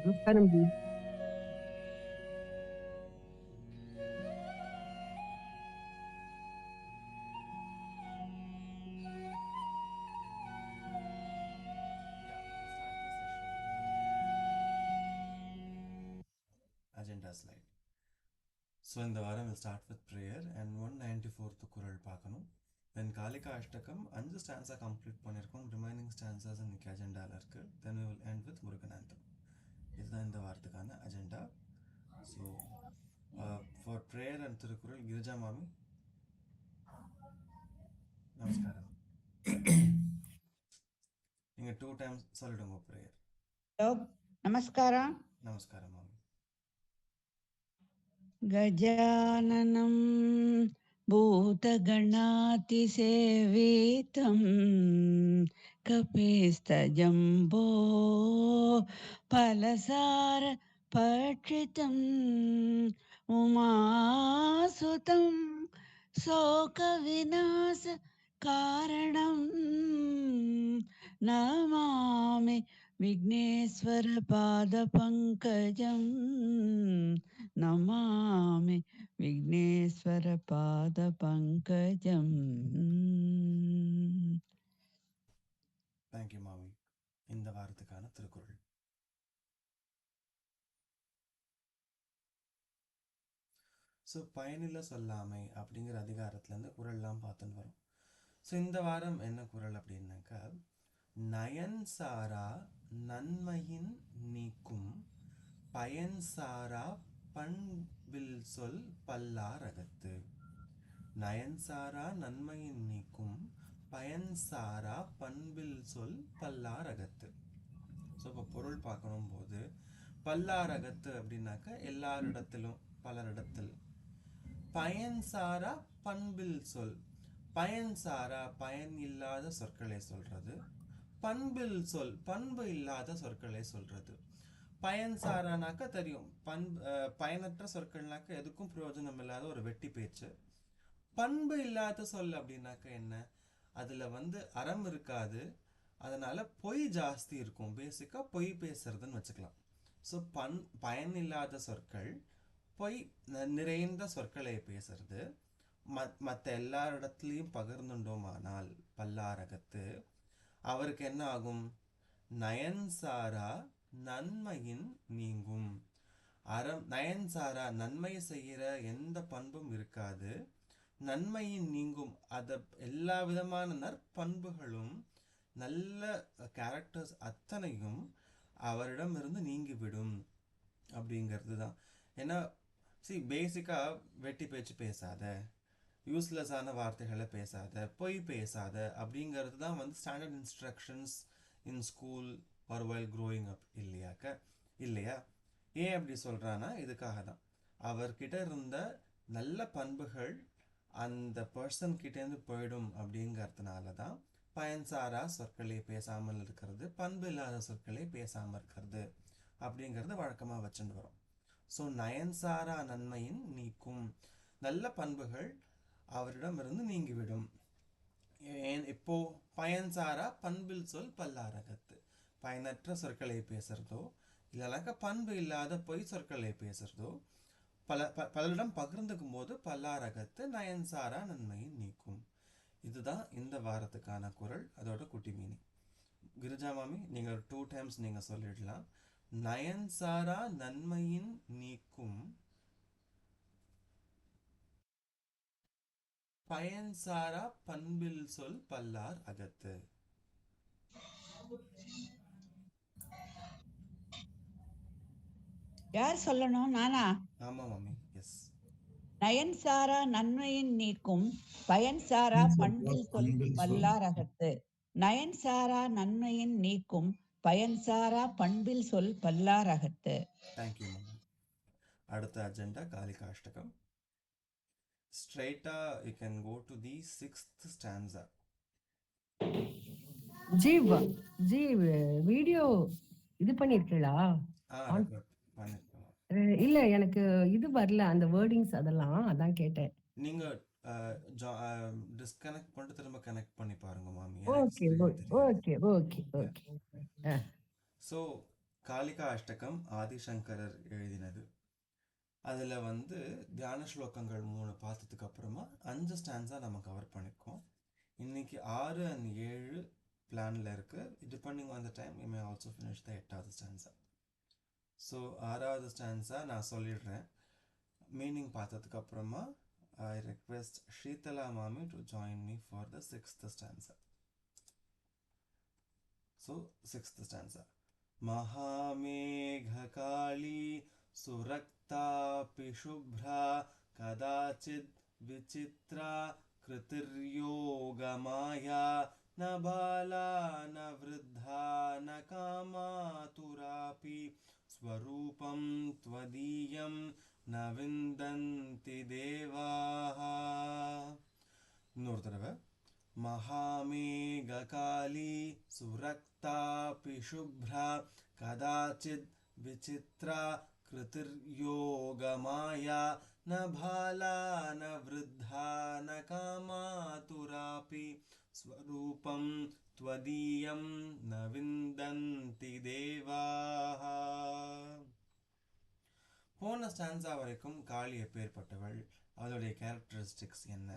நமஸ்காரம் G. Agenda slide. So in the varam we'll start with prayer and 194th குறள் பார்க்கணும். Then Kalika Ashtakam 5 stanza complete பண்ணிருக்கோம். Remaining stanzas இன்னைக்கு அஜெண்டால இருக்கு. Then we will end with Muruganantham. இதுதான் இந்த வாரத்துக்கான agenda. So for prayer and Thirukkural Girija மாமி நமஸ்காரம். நீங்க 2 times சொல்லிடுங்க prayer. நமஸ்காரம். நமஸ்காரம் மாமி. गजाननं भूतगणातिसेवितं कपिस्तजम्बो फलसारभक्षितम् उमासुतं शोकविनाशकारणं नमामि विघ्नेश्वरपादपङ्कजं नमामि विघ्नेश्वरपादपङ्कजम्. Thank you மாமி. இந்த வாரத்துக்கான திருக்குறள். ஸோ பயனில்ல சொல்லாமை அப்படிங்கிற அதிகாரத்துலேருந்து குறள்லாம் பார்த்துன்னு வரும். ஸோ இந்த வாரம் என்ன குறள் அப்படின்னாக்கா, நயன்சாரா நன்மையின் நீக்கும் பயன்சாரா பண்பில் சொல் பல்லாரகத்து. நயன்சாரா நன்மையின் நீக்கும் பயன்சாரா பண்பில் சொல் பல்லாரகத்து. ஸோ இப்போ பொருள் பார்க்கணும் போது பல்லாரகத்து அப்படின்னாக்கா எல்லாரிடத்திலும் பலரிடத்தில். பயன்சாரா பண்பில் சொல். பயன்சாரா பயன் இல்லாத சொற்களை சொல்றது. பண்பில் சொல் பண்பு இல்லாத சொற்களை சொல்றது. பயன்சாரானாக்கா தெரியும், பயனற்ற சொற்கள்னாக்கா எதுக்கும் பிரயோஜனம் இல்லாத ஒரு வெட்டி பேச்சு. பண்பு இல்லாத சொல் அப்படின்னாக்கா என்ன, அதுல அறம் இருக்காது, அதனால பொய் ஜாஸ்தி இருக்கும். பேசிக்கா பொய் பேசுறதுன்னு வச்சுக்கலாம். ஸோ பயன் இல்லாத சொற்கள், பொய் நிறைந்த சொற்களை பேசுறது, மற்ற எல்லாரிடத்துலையும் பகிர்ந்துட்டோமானால் பல்லாரகத்து அவருக்கு என்ன ஆகும்? நயன்சாரா நன்மையின் நீங்கும். நயன்சாரா நன்மை செய்கிற எந்த பண்பும் இருக்காது, நன்மையின் நீங்கும். அத எல்லா விதமான நற்பண்புகளும் நல்ல கேரக்டர்ஸ் அத்தனையும் அவரிடம் இருந்து நீங்கிவிடும் அப்படிங்கிறது தான். ஏன்னா பேசிக்காக வெட்டி பேச்சு பேசாத, யூஸ்லெஸ்ஸான வார்த்தைகளை பேசாத, பொய் பேசாத அப்படிங்கிறது தான் standard instructions in school or while growing up இல்லையா? ஏன் அப்படி சொல்கிறான்னா இதுக்காக தான். அவர்கிட்ட இருந்த நல்ல பண்புகள் அந்த பர்சன் கிட்டேருந்து போயிடும் அப்படிங்கிறதுனால தான் பயன்சாரா சொற்களை பேசாமல் இருக்கிறது, பண்பு இல்லாத சொற்களை பேசாமல் இருக்கிறது அப்படிங்கிறது வழக்கமாக வச்சுட்டு வரும். ஸோ நயன்சாரா நன்மையின் நீக்கும், நல்ல பண்புகள் அவரிடமிருந்து நீங்கிவிடும். இப்போ பயன்சாரா பண்பில் சொல் பல்லாரகத்து, பயனற்ற சொற்களை பேசுறதோ இல்லைனாக்கா பண்பு இல்லாத பொய் சொற்களை பேசுறதோ பலரிடம் பகிர்ந்துக்கும் போது பல்லாரகத்து நயன்சாரா நன்மையின் நீக்கும். இதுதான் இந்த வாரத்துக்கான குறள், அதோட குட்டி மீனிங். கிரிஜா மாமி நீங்கள் 2 times நீங்க சொல்லிடலாம். நயன்சாரா நன்மையின் நீக்கும் பயன்சாரா பண்பில் சொல் பல்லார் அகத்து. யார் சொல்லணும்? நானா? ஆமா மாமி, எஸ். நயன்சாரா நன்மையின் நீக்கும் பயன்சாரா பண்பில் சொல் பல்லாரகத்து. நயன்சாரா நன்மையின் நீக்கும் பயன்சாரா பண்பில் சொல் பல்லாரகத்து. தேங்க்யூ மாமி. அடுத்த agenda Kalika Ashtakam. Straighta you can go to the 6th stanza. ஜி வீடியோ இது பண்ணிருக்கீங்களா? இல்ல எனக்கு இது வரல, அந்த வேர்டிங்ஸ் அதெல்லாம், அதான் கேட்டேன். நீங்க டிஸ்கனெக்ட் பண்ணிட்டு திரும்ப கனெக்ட் பண்ணி பாருங்க மாமி. Okay okay okay okay. So Kalika Ashtakam Adishankarar எழுதினது. அதில் வந்து தியான ஸ்லோகங்கள் 3 பார்த்ததுக்கு அப்புறமா 5 ஸ்டான்ஸாக நம்ம கவர் பண்ணியிருக்கோம். இன்னைக்கு 6 and 7 பிளானில் இருக்கு. Depending on the time you may also finish the 8வது ஸ்டான்ஸா. ஸோ 6வது ஸ்டான்ஸா நான் சொல்லிடுறேன். மீனிங் பார்த்ததுக்கு அப்புறமா ஐ ரெக்வெஸ்ட் ஸ்ரீதலா மாமி to join me for the 6th stanza. So 6th stanza. महामेघकाली सुरक्तापि शुभ्रा कदाचिद् विचित्रा कृतिर्योगमाया न बाला न वृद्धा न कामातुरापि स्वरूपं त्वदीयं न विन्दन्ति देवाः. இன்னொரு தடவை. महामेघकाली सुरक्तापि शुभ्रा कदाचिद् विचित्रा कृतिर्योगमाया न भाला न वृद्धा न कामातुरापि स्वरूपं त्वदीयं न विन्दन्ति देवाः. போன ஸ்டான்ஸா வரைக்கும் காளி எப்பேற்பட்டவள், அவளுடைய கேரக்டரிஸ்டிக்ஸ் என்ன,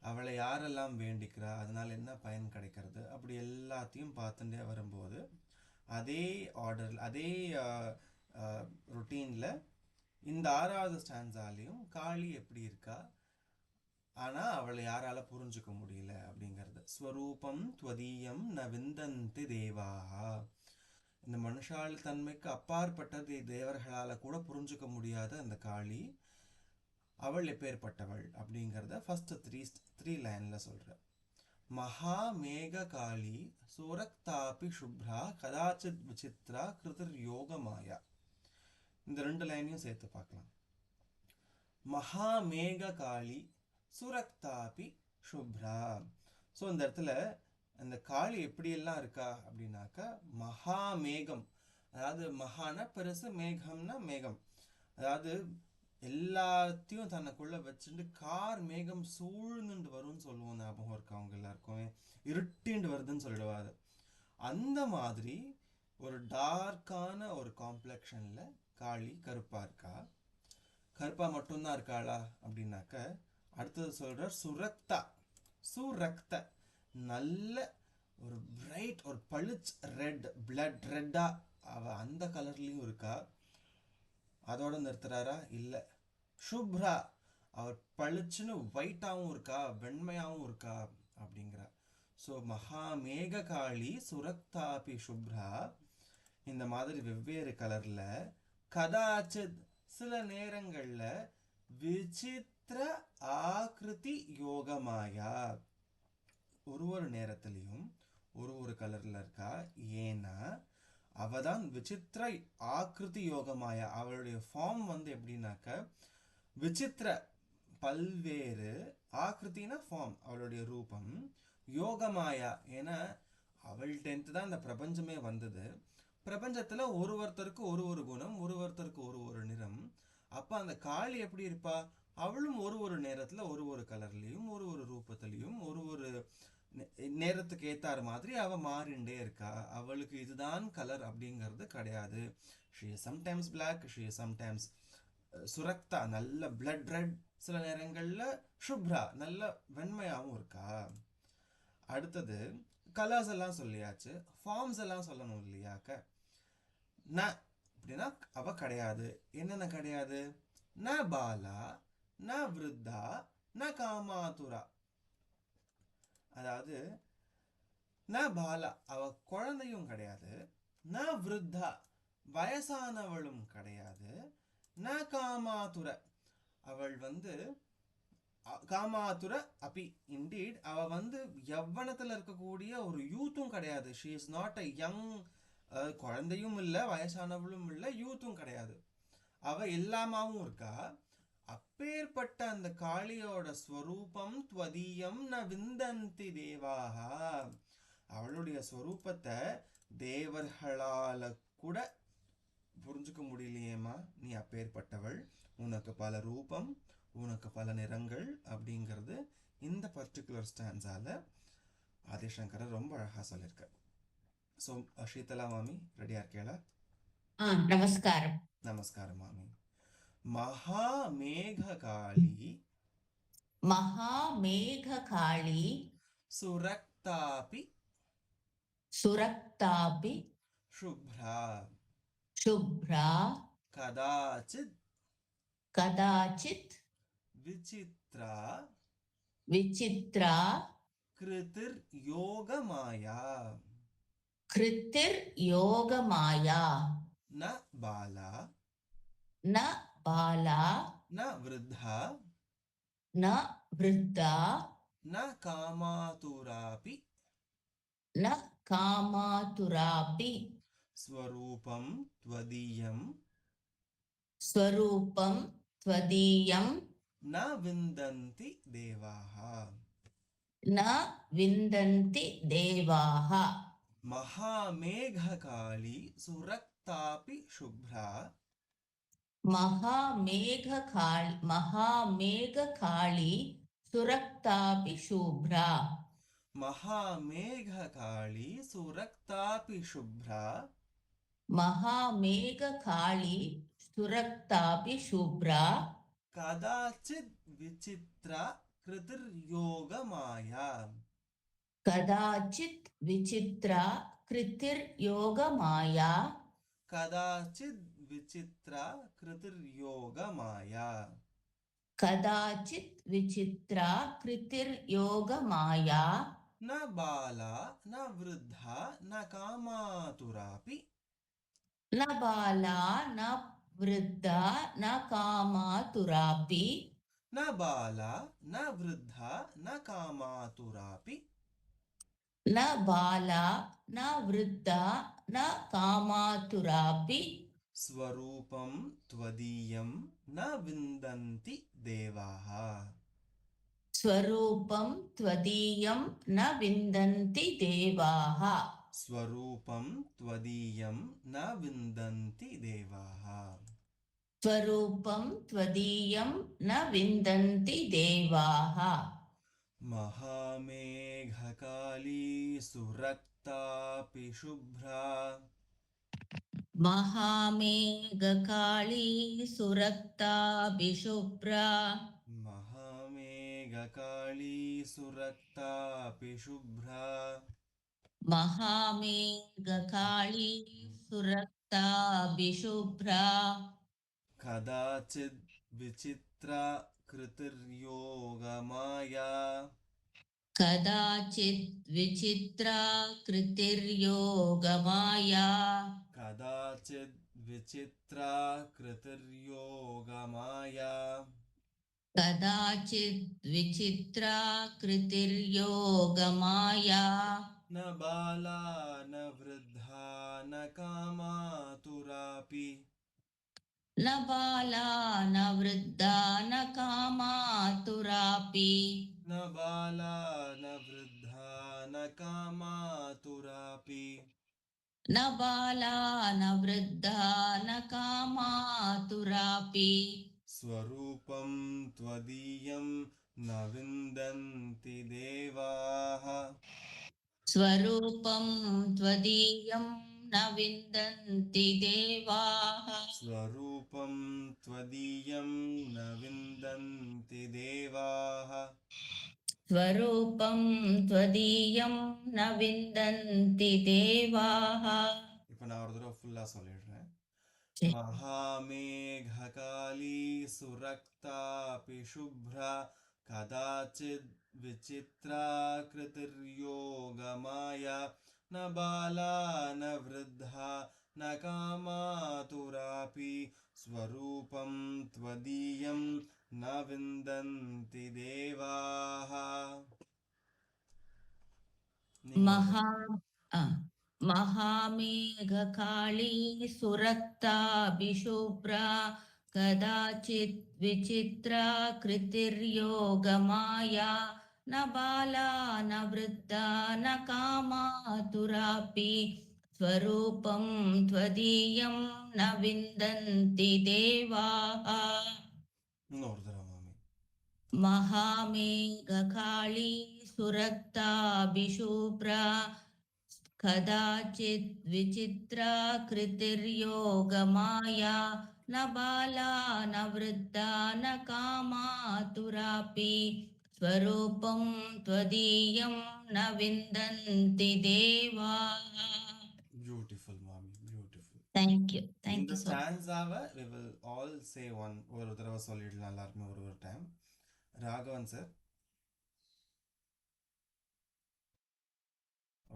அவளை யாரெல்லாம் வேண்டிக்கிறா, அதனால் என்ன பயன் கிடைக்கிறது, அப்படி எல்லாத்தையும் பார்த்துட்டே வரும்போது அதே ஆர்டர் அதே ரொட்டீனில் இந்த 6வது ஸ்டான்ஸாலையும் காளி எப்படி இருக்கா, ஆனால் அவளை யாரால் புரிஞ்சுக்க முடியல அப்படிங்கிறது. ஸ்வரூபம் துவதீயம் ந விந்தந்தி தேவாஹா. இந்த மனுஷாள் தன்மைக்கு அப்பாற்பட்டது தேவர்களால் கூட புரிஞ்சுக்க முடியாத அந்த காளி அவள் எப்பேற்பட்டவள் அப்படிங்கிறத ஃபர்ஸ்ட் த்ரீ லைனில் சொல்கிற. மகா மேக காளி சுரக்தாபி சுப்ரா கதாச்சித் விசித்ரா கிருதிர் யோகமாயா. இந்த 2 லைனையும் சேர்த்து பார்க்கலாம். மகா மேக காளி சுரக்தாபி சுப்ரா. ஸோ இந்த இடத்துல அந்த காளி எப்படியெல்லாம் இருக்கா அப்படின்னாக்கா, மகா மேகம், அதாவது மகான பெருசு, மேகம்னா மேகம், அதாவது எல்லாத்தையும் தனக்குள்ள வச்சுட்டு கார் மேகம் சூழ்ந்துட்டு வரும்னு சொல்லுவோம். ஞாபகம் இருக்கா அவங்க எல்லாருக்கும்? இருட்டிண்டு வருதுன்னு சொல்லிடுவாரு. அந்த மாதிரி ஒரு டார்க்கான ஒரு காம்ப்ளெக்ஷன்ல காளி கருப்பா இருக்கா. கருப்பா மட்டும்தான் இருக்காளா அப்படின்னாக்க, அடுத்தது சொல்ற சுரக்தா. சுரக்த நல்ல ஒரு பிரைட், ஒரு பளிச் ரெட், பிளட் ரெட்டா அவ அந்த கலர்லயும் இருக்கா. அதோட நிறுத்துறாரா? இல்லை. சுப்ரா, அவர் பளிச்சுன்னு ஒயிட்டாகவும் இருக்கா, வெண்மையாகவும் இருக்கா அப்படிங்கிறா. ஸோ மகா மேக காளி சுரக்தாபி சுப்ரா, இந்த மாதிரி வெவ்வேறு கலர்ல, கதாச்சித் சில நேரங்கள்ல, விசித்திர ஆக்ருதி யோகமாயா, ஒரு நேரத்திலையும் ஒரு கலர்ல இருக்கா. ஏன்னா அவதான் விசித்திர ஆக்ருதி யோகமாயா. அவளுடைய ஃபார்ம் வந்து எப்படின்னாக்க விசித்திர, பல்வேறு, ஆக்ருத்தினா ஃபார்ம், அவளுடைய ரூபம், யோகமாயா ஏன்னா அவள்கிட்ட தான் இந்த பிரபஞ்சமே வந்தது. பிரபஞ்சத்துல ஒருத்தருக்கு ஒரு குணம், ஒருத்தருக்கு ஒரு நிறம். அப்ப அந்த காளி எப்படி இருப்பா? அவளும் ஒரு நேரத்துல ஒரு கலர்லயும் ஒரு ரூபத்திலையும் ஒரு நேரத்துக்கு ஏத்தாறு மாதிரி அவ மாறிண்டே இருக்கா. அவளுக்கு இதுதான் கலர் அப்படிங்கிறது கிடையாது. She is sometimes black, she is sometimes சுரக்தா, நல்ல பிளட் ரெட், சில நேரங்கள்ல சுப்ரா, நல்ல வெண்மையாகவும் இருக்கா. அடுத்தது கலர்ஸ் எல்லாம் சொல்லியாச்சு, ஃபார்ம்ஸ் எல்லாம் சொல்லணும் இல்லையாக்க. ந அப்படின்னா அவ கிடையாது. என்னென்ன கிடையாது? ந பாலா, ந விருத்தா, ந காமாதுரா. அதாவது ந பாலா, அவ குழந்தையும் கிடையாது. ந விருத்தா, வயசானவளும் கிடையாது. ந காமாதுர, அவள் வந்து காமாதுர அப்பி இன்டீட், அவ வந்து யவ்வனத்துல இருக்கக்கூடிய ஒரு யூத்தும் கிடையாது. She is not a young, குழந்தையும் இல்லை, வயசானவளும் இல்லை, யூத்தும் கிடையாது. அவ எல்லாமாவும் இருக்கா. அப்பேற்பட்ட அந்த காளியோட ஸ்வரூபம் துவதீயம் ந விந்தந்தி தேவாஹா. அவளுடைய ஸ்வரூபத்தை தேவர்களால கூட புரிஞ்சுக்க முடியலையேம்மா. நீ அப்பேற்பட்டவள், உனக்கு பல ரூபம், உனக்கு பல நிறங்கள் அப்படிங்கிறது இந்த பர்டிகுலர் ஸ்டான்ஸால ஆதிசங்கரர் ரொம்ப அழகா சொல்லியிருக்க. ஸோ ஸ்ரீதலா மாமி ரெடியா இருக்கேளா? నమస్కారం. నమస్కారం మామి. మహామేఘకాళి మహామేఘకాళి సురక్తాపి సురక్తాపి శుభ్రా శుభ్రా కదాచిత్ కదాచిత్ విచిత్రా విచిత్రా కృతిర్యోగమాయా కృతిర్యోగమాయా న బాలా న బాలా న వృద్ధా న వృద్ధా న కామాతురాపి న కామాతురాపి స్వరూపం త్వదీయం స్వరూపం త్వదీయం న విందంతి దేవాః. న విందంతి దేవాః. మహామేఘకాళి సురక్తాపి శుభ్రా మహామేఘకాళి సురక్తాపి శుభ్రా మహామేఘకాళి సురక్తాపి శుభ్రా మహామేఘకాళి సురక్తాపి శుభ్రా కదాచిద్ విచిత్ర కృతిర్యోగమాయా కదాచిత్ విచిత్ర కృతిర్యోగమాయా కదాచిద్ విచిత్ర కృతిర్యోగమాయా కదాచిత్ విచిత్ర కృతిర్యోగమాయా న బాలా న వృద్ధా న కామాతురాపి న బాలా న వృద్ధా న కామాతురాపి న బాలా న వృద్ధా న కామాతురాపి న బాలా న వృద్ధా న కామాతురాపి స్వరూపం త్వదీయం న విందంతి దేవాః. స్వరూపం త్వదీయం న విందంతి దేవాః. స్వరూపం త్వదీయం న విందంతి దేవాః. స్వరూపం త్వదీయం న విందంతి దేవాః. మహామేఘకాళీ సురక్తాపి శుభ్రా మహామేఘకాళీ సురక్తాపి శుభ్రా మహామేఘకాళీ సురక్తాపి శుభ్రా మహామేఘకాళీ సురక్తాపి శుభ్రా కదాచిద్ విచిత్ర కృతిర్యోగమాయా కదాచిత్ విచిత్ర కృతిర్యోగమాయా కదాచిద్ విచిత్ర కృతిర్యోగమాయా కదాచిత్ విచిత్ర కృతిర్యోగమాయా న బాలా న వృద్ధా న కామాతురాపి న బాలా న వృద్ధా న కామాతురాపి న బాలా న వృద్ధా న కామాతురాపి న బాలా న వృద్ధా న కామాతురాపి స్వరూపం త్వదీయం న విందంతి దేవాః. స్వరూపం త్వదీయం న విందంతి దేవాః. స్వరూపం త్వదీయం న విందంతి దేవాః. ஸ்வரூபம் துவதீயம் ந விந்தந்தி தேவாः. இப்போ நான் ஒரு தடவை ஃபுல்லா சொல்லிடுறேன். சரி. மகாமேಘகாளி சுரக்தாபி சுப்ரா கதாச்சித் விசித்ரா கிருதிர்யோகமாயா ந பாலா ந விருத்தா ந காமாதுராபி ஸ்வரூபம் த்வதீயம் ந விந்தந்தி தேவாः. महामेघकाळी सुरक्ताभिशुभ्रा कदाचित् विचित्रा कृतिर्योगमाया न बाला न वृद्धा न कामातुरापि स्वरूपं त्वदीयं न विन्दन्ति देवाः. இன்னொரு தடவை மாமி. महामेघकाळी सुरक्ताभिशुभ्रा कदाचित् विचित्रा कृतिर्योगमाया न बाला न वृद्धा न कामातुरापि स्वरूपं त्वदीयं न विन्दन्ति देवाः. Beautiful, mommy. Beautiful. Thank you In the so much. stanza, we will all say one. ஒரு தடவை சொல்லிடலாம் எல்லாருமே ஒரு time. Raghavan sir.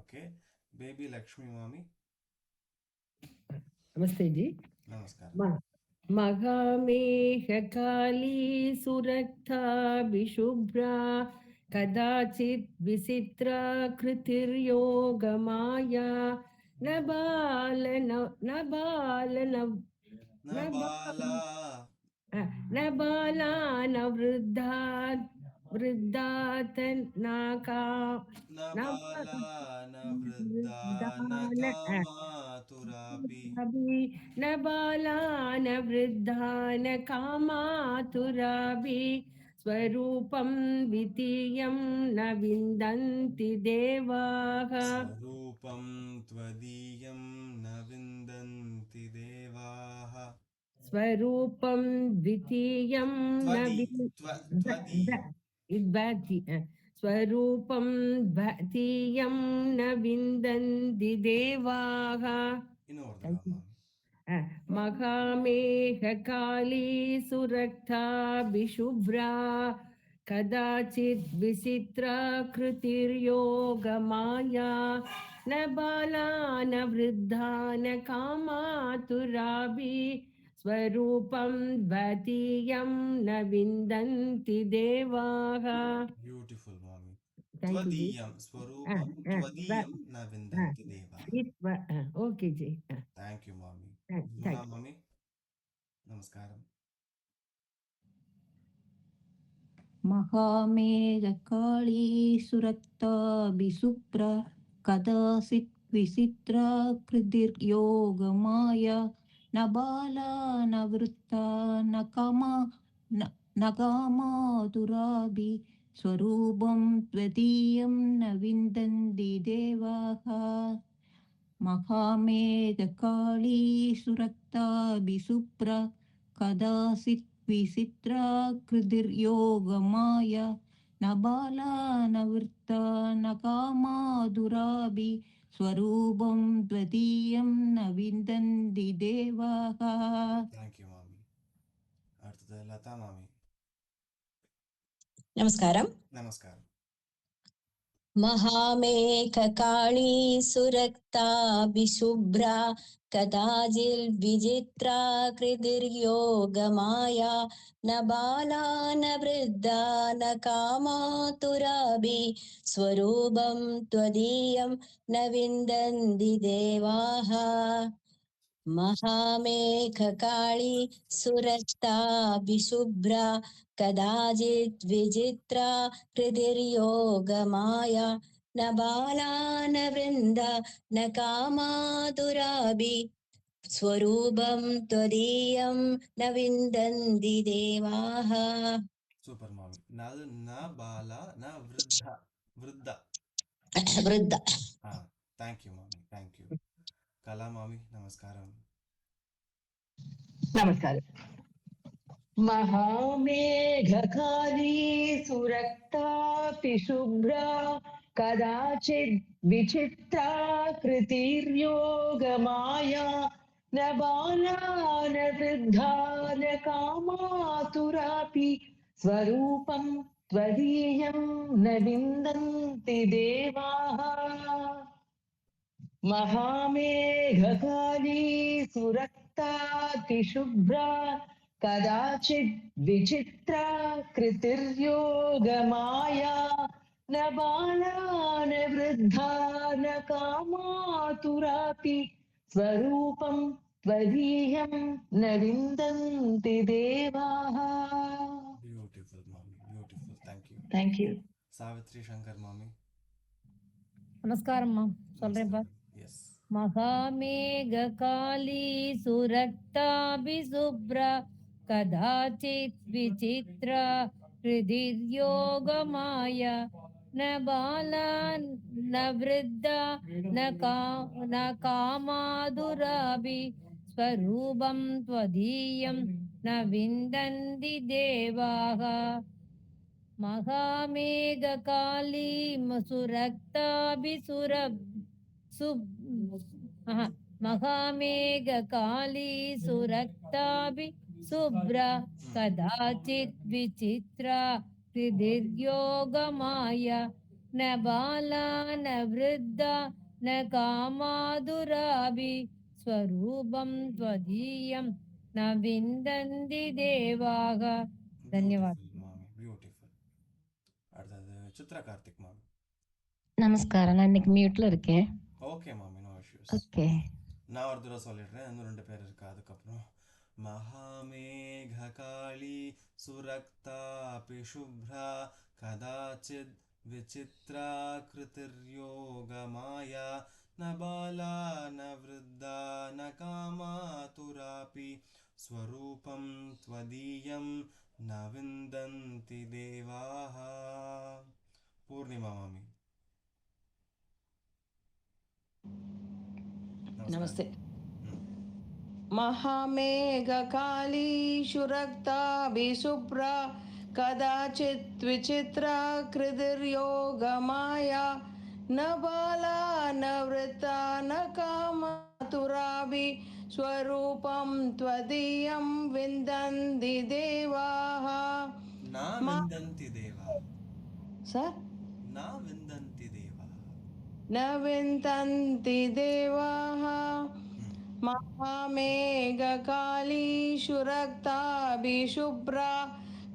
Okay. Baby Lakshmi mommy. नमस्ते जी. Namaskar. महामेघकाली सुरक्ता विशुभ्रा कदाचित् विचित्रा कृतिर्योगमाया न बाल न बाला न वृद्धात् नाका न बाला न वृद्धा न कामातुराभि स्वरूपं द्वितीयं न विन्दन्ति देवाः. स्वरूपं त्वदीयं न विन्दन्ति देवाः. स्वरूपं द्वितीयं न स्वरूपं द्वितीयं न विन्दन्ति देवाः. महामेघकाली सुरक्ता विशुभ्रा कदाचित् विचित्रा कृतिर्योगमाया न बाला न वृद्धा न कामातुराभि स्वरूपं द्वितीयं न विन्दन्ति देवाः. Beautiful, mommy. Twadiyam, swarupam, twadiyam na vindanti devaah. Okay, ji. Thank you, mommy. Thank you. Mommy. Namaskaram. महामेघकाली सुरक्ता विसुप्रा कदाचित् विचित्रा कृतिर्योगमाया न बाला न वृत्ता न कामातुराभि स्वरूपं त्वदीयं न विन्दन्ति देवाः. महामेघकाली सुरक्ता विसुप्रा कदाचित् विचित्रा कृतिर्योगमाया न बाला न वृत्ता न कामातुराभि स्वरूपं त्वदीयं न विन्दन्ति देवाः. Thank you, mommy. அடுத்தது லதா மாமி. நமஸ்காரம். நமஸ்காரம். महामेघकाली सुरक्ता विशुभ्रा कदाचिद्विचित्रा कृतिर्योगमाया न बाला न वृद्धा न कामातुराभि स्वरूपं त्वदीयं न विन्दन्ति देवाः. महामेघकाली सुरक्ता विशुभ्रा कदाचित् विचित्रा कृतिर्योगमाया न बाला न वृन्दा न कामातुराभि स्वरूपं त्वदीयं न विन्दन्ति देवाः. Super, mommy. Na bala na vruddha. Vruddha. वृद्धा. Thank you, mommy. Thank you. Kala mommy. Namaskaram. नमस्कारः. महामेघकाली सुरक्तापि शुभ्रा कदाचित् विचित्रा कृतिर्योगमाया न बाला न वृद्धा न कामातुरापि स्वरूपं त्वदीयं न विन्दन्ति देवाः. महामेघकाली सुरक्तातिशुभ्रा कदाचित् विचित्रा कृतिर्योगमाया न बाला न वृद्धा न कामातुरापि स्वरूपं त्वदीयं न विन्दन्ति देवाः. Beautiful, mommy. Beautiful. Thank you. Thank you. Savitri Shankar mommy. நமஸ்காரம்மா சொல்றேன்ப்பா. Yes. महामेघकाली सुरक्ताभिशुभ्रा कदाचित् विचित्रा हृदिर्योगमाया न बाला न न वृद्धा न कामादुराभि स्वरूपं त्वदीयं न विन्दन्ति देवाः महामेघकाली महामेघकाली सुरक्ताभि शुभ्रा कदाचित् विचित्रा हृदिर्योगमाया न बाला न वृद्धा न कामादुराभि स्वरूपं त्वदीयं न विन्दन्ति देवाः धन्यवाद மாமி பியூட்டிஃபுல். அடுத்தது சித்ரா கார்த்திக் மாமி. நமஸ்காரம். நான் இன்னைக்கு மியூட்ல இருக்கேன். ஓகே மாமி, நோ இஷ்யூஸ். ஓகே. நான் ஒரு தடவை சொல்லிடுறேன், இன்னும் 2 பேர் இருக்கா அதுக்கப்புறம். மகாமேககாளி சுரக்தாபி சுப்ரா கதாச்சித் விசித்ரா கிருதிர்யோகமாயா ந பாலா ந விருத்தா ந காமாதுராபி ஸ்வரூபம் த்வதீயம் ந விந்தந்தி தேவாः. பூர்ணிமா மாமி. नमस्ते. महामेघकाली शुरक्ताभिशुभ्रा कदाचित् विचित्रा कृतिर्योगमाया न बाला न वृत्ता न कामातुराभि स्वरूपं त्वदीयं विन्दन्ति देवाः. न विन्दन्ति देवाः. सर न विन्दन्ति देवाः. न विन्दन्ति देवाः. महामेघकाली शुरक्ताभिशुभ्रा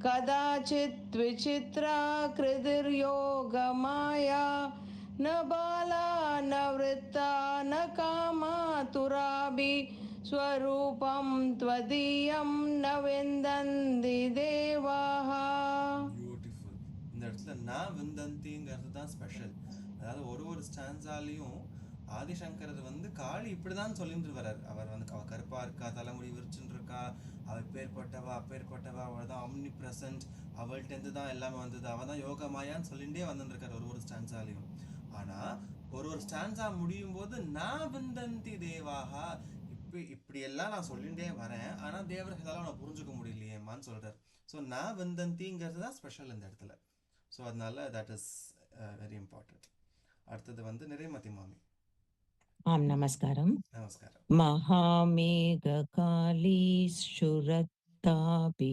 कदाचित् विचित्रा कृतिर्योगमाया न बाला न वृत्ता न कामातुराभि स्वरूपं त्वदीयं न विन्दन्ति देवाः. பியூட்டிஃபுல். இந்த இடத்துல நான் விந்தந்திங்கிறது தான் ஸ்பெஷல். அதாவது ஒரு ஸ்டான்ஸாலையும் ஆதிசங்கரர் வந்து காளி இப்படிதான் சொல்லிட்டு வர்றார். அவர் வந்து அவ கருப்பா இருக்கா, தலைமுடி விரிச்சுன்னு இருக்கா, அவள் பேர்பட்டவா அப்பேற்பட்டவா, அவள் தான் ஆம்னி ப்ரெசன்ட், அவள்கிட்டருந்து தான் எல்லாமே வந்தது, அவள் தான் யோகமாயான்னு சொல்லிகிட்டே வந்துருக்கார் ஒரு ஸ்டான்ஸாலையும். ஆனால் ஒரு ஸ்டான்ஸா முடியும் போது நான் விந்தந்தி தேவாகா, இப்படியெல்லாம் நான் சொல்லிகிட்டே வரேன், ஆனால் தேவர்களால் அவனை புரிஞ்சுக்க முடியலையேம்மான்னு சொல்கிறார். ஸோ நான் விந்தந்திங்கிறது தான் ஸ்பெஷல் இந்த இடத்துல. ஸோ அதனால தட் இஸ் வெரி இம்பார்ட்டன்ட். அடுத்தது வந்து நிறைமதி மாமி. ஆம், நமஸ்காரம். நமஸ்காரம். महामेघकाली शुरक्तापि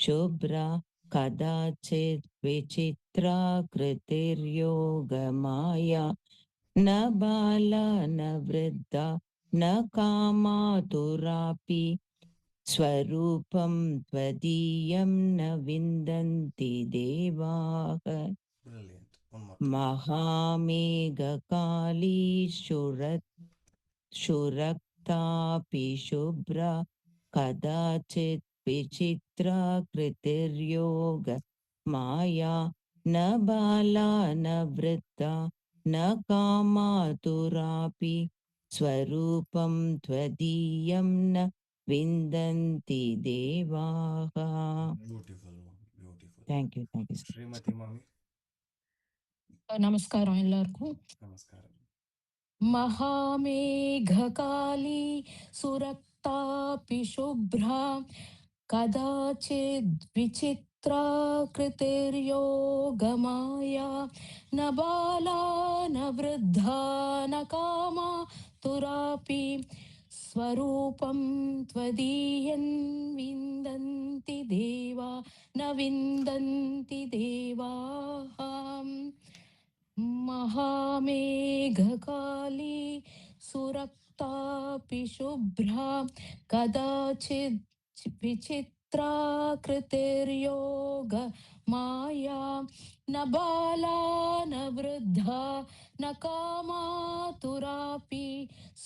शुभ्रा कदाचित् विचित्रा कृतिर्योगमाया न बाला न वृद्धा न कामातुरापि स्वरूपं त्वदीयं न विन्दन्ति देवाः. Brilliant. One more. महामेघकाली शुरक्तापि शुभ्रा कदाचित् विचित्रा कृतिर्योग माया न बाला न वृद्धा न कामातुरापि स्वरूपं त्वदीयं न विन्दन्ति देवाः. Beautiful. Beautiful. Thank you, sir. Srimathi மாமி. நமஸ்காரம் எல்லாருக்கும். நமஸ்காரம். महामेघकाली सुरक्तापि शुभ्रा कदाचिद् विचित्रा कृतिर्योगमाया न बाला न वृद्धा न कामातुरापि स्वरूपं त्वदीयं विन्दन्ति देवा न विन्दन्ति देवाः. महामेघकाली सुरक्तापि शुभ्रा कदाचित् विचित्रा कृतिर्योग माया न बाला न वृद्धा न कामातुरापि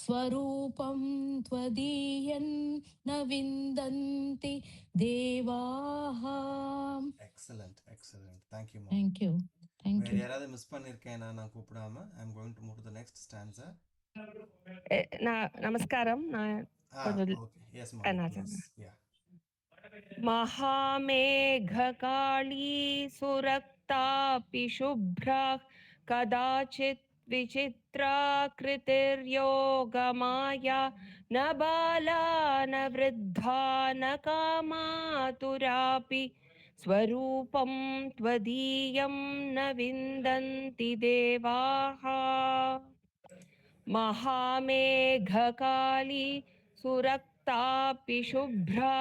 स्वरूपं त्वदीयं न विन्दन्ति देवाः. Excellent. Excellent. Thank you, mom. Thank you. Thank வேற you. யாராவது மிஸ் பண்ணிருக்கேன் நான் கூப்பிடாம. I am going to move to the next stanza. நமஸ்காரம். நான் Okay. Yes, mom. Please. Yeah. महामेघकाली सुरक्तापि शुभ्रा कदाचित् विचित्राकृतिर्योगमाया न बाला न वृद्धा न कामातुरापि स्वरूपं त्वदीयं न विन्दन्ति देवाः महामेघकाली सुरक्तापि शुभ्रा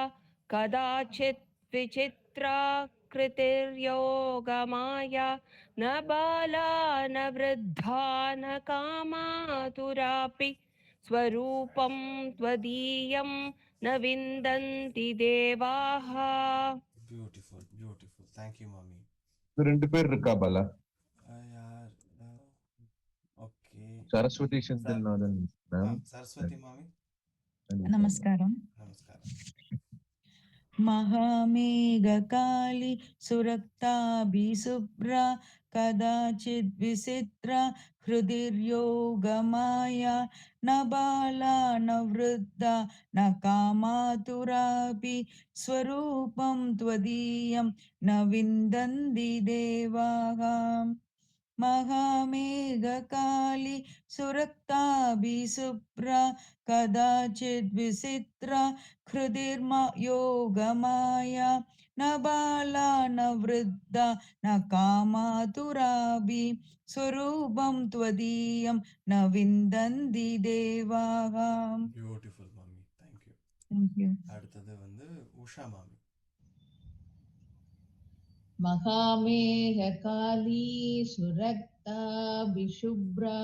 कदाचित् विचित्रा कृतिर्योगमाया न बाला न वृद्धा न कामातुरापि स्वरूपं त्वदीयं न विन्दन्ति देवाः. Beautiful, beautiful. Thank you, mommy. ரெண்டு பேர் இருக்கா பாலா. யார்? ஓகே. சரஸ்வதி செந்தில்நாதன் மேம். சரஸ்வதி மாமி. நமஸ்காரம். நமஸ்காரம். महामेघकाली सुरक्ताभिशुभ्रा कदाचिद् विचित्रा हृदिर्योगमाया न बाला न वृद्धा न कामातुरापि स्वरूपं त्वदीयं न विन्दन्ति देवाः महामेघकाली सुरक्ताभिशुभ्रा कदाचिद् विचित्रा हृदिर्योगमाया न बाला न वृद्धा न कामातुरापि स्वरूपं त्वदीयं न विन्दन्ति देवाः. Beautiful, mommy. Thank you. Thank you. அடுத்தது வந்து உஷா மாமி. महामेघकाली सुरक्ता विशुभ्रा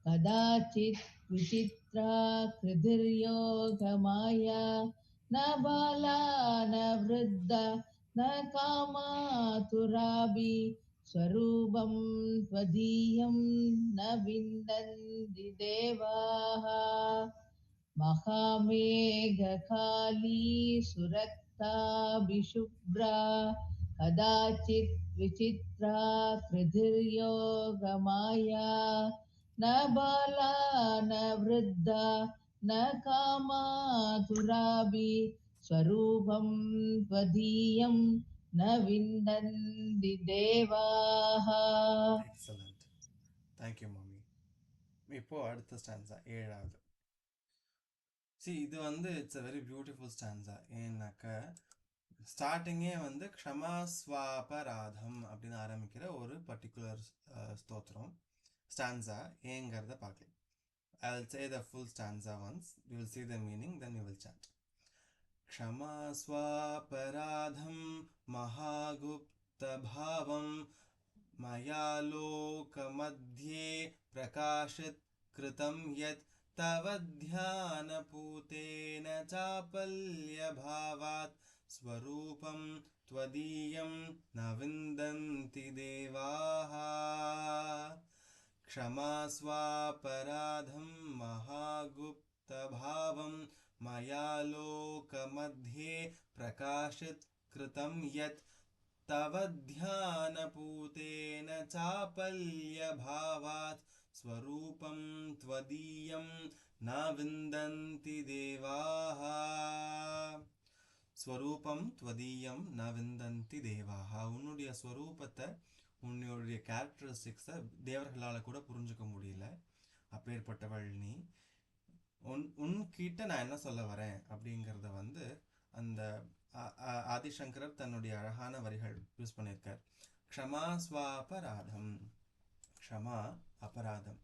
कदाचित् विचित्रा कृतिर्योगमाया न बाला न वृद्धा न कामातुरापि स्वरूपं त्वदीयं न विन्दन्ति देवाः महामेघकाली सुरक्ता विशुभ्रा कदाचित् विचित्रा कृतिर्योगमाया न बाला न वृद्धा न कामातुरापि स्वरूपं त्वदीयं न विन्दन्ति देवाः. Excellent. Thank you, mommy. இப்போ அடுத்த ஸ்டான்ஸா ஏழாவது. இது வந்து it's a very beautiful stanza. ஏன்னாக்க ஸ்டார்டிங்கே வந்து க்ஷமாஸ்வாபராதம் அப்படின்னு ஆரம்பிக்கிற ஒரு பர்டிகுலர் ஸ்தோத்திரம் ஸ்டான்ஸா ஏங்கிறத பார்க்கலாம். I will say the full stanza once. You will see the meaning, then you will chant. Kshamaswaparadham mahaguptabhavam maya lokamadhye prakashit kritam yat tavadhyanaputena chapalya bhavat swarupam twadiyam navindanti devaha. क्षमास्वापराधं महागुप्तभावं मया लोकमध्ये प्रकाशित कृतं यत् तव ध्यानपूतेन चापल्यभावात् स्वरूपं त्वदीयं न विन्दन्ति देवाः. ஸ்வரூபம் त्वदीयं न विन्दन्ति देवाः. உன்னுடைய ஸ்வரூபத்தை உன்னுடைய கேரக்டரிஸ்டிக்ஸை தேவர்களால் கூட புரிஞ்சுக்க முடியல. அப்பேற்பட்டவள் நீ. உன்கிட்ட நான் என்ன சொல்ல வரேன் அப்படிங்கிறத வந்து அந்த ஆதிசங்கரர் தன்னுடைய அழகான வரிகள் யூஸ் பண்ணியிருக்கார். க்ஷமா ஸ்வாபராதம். க்ஷமா அபராதம்,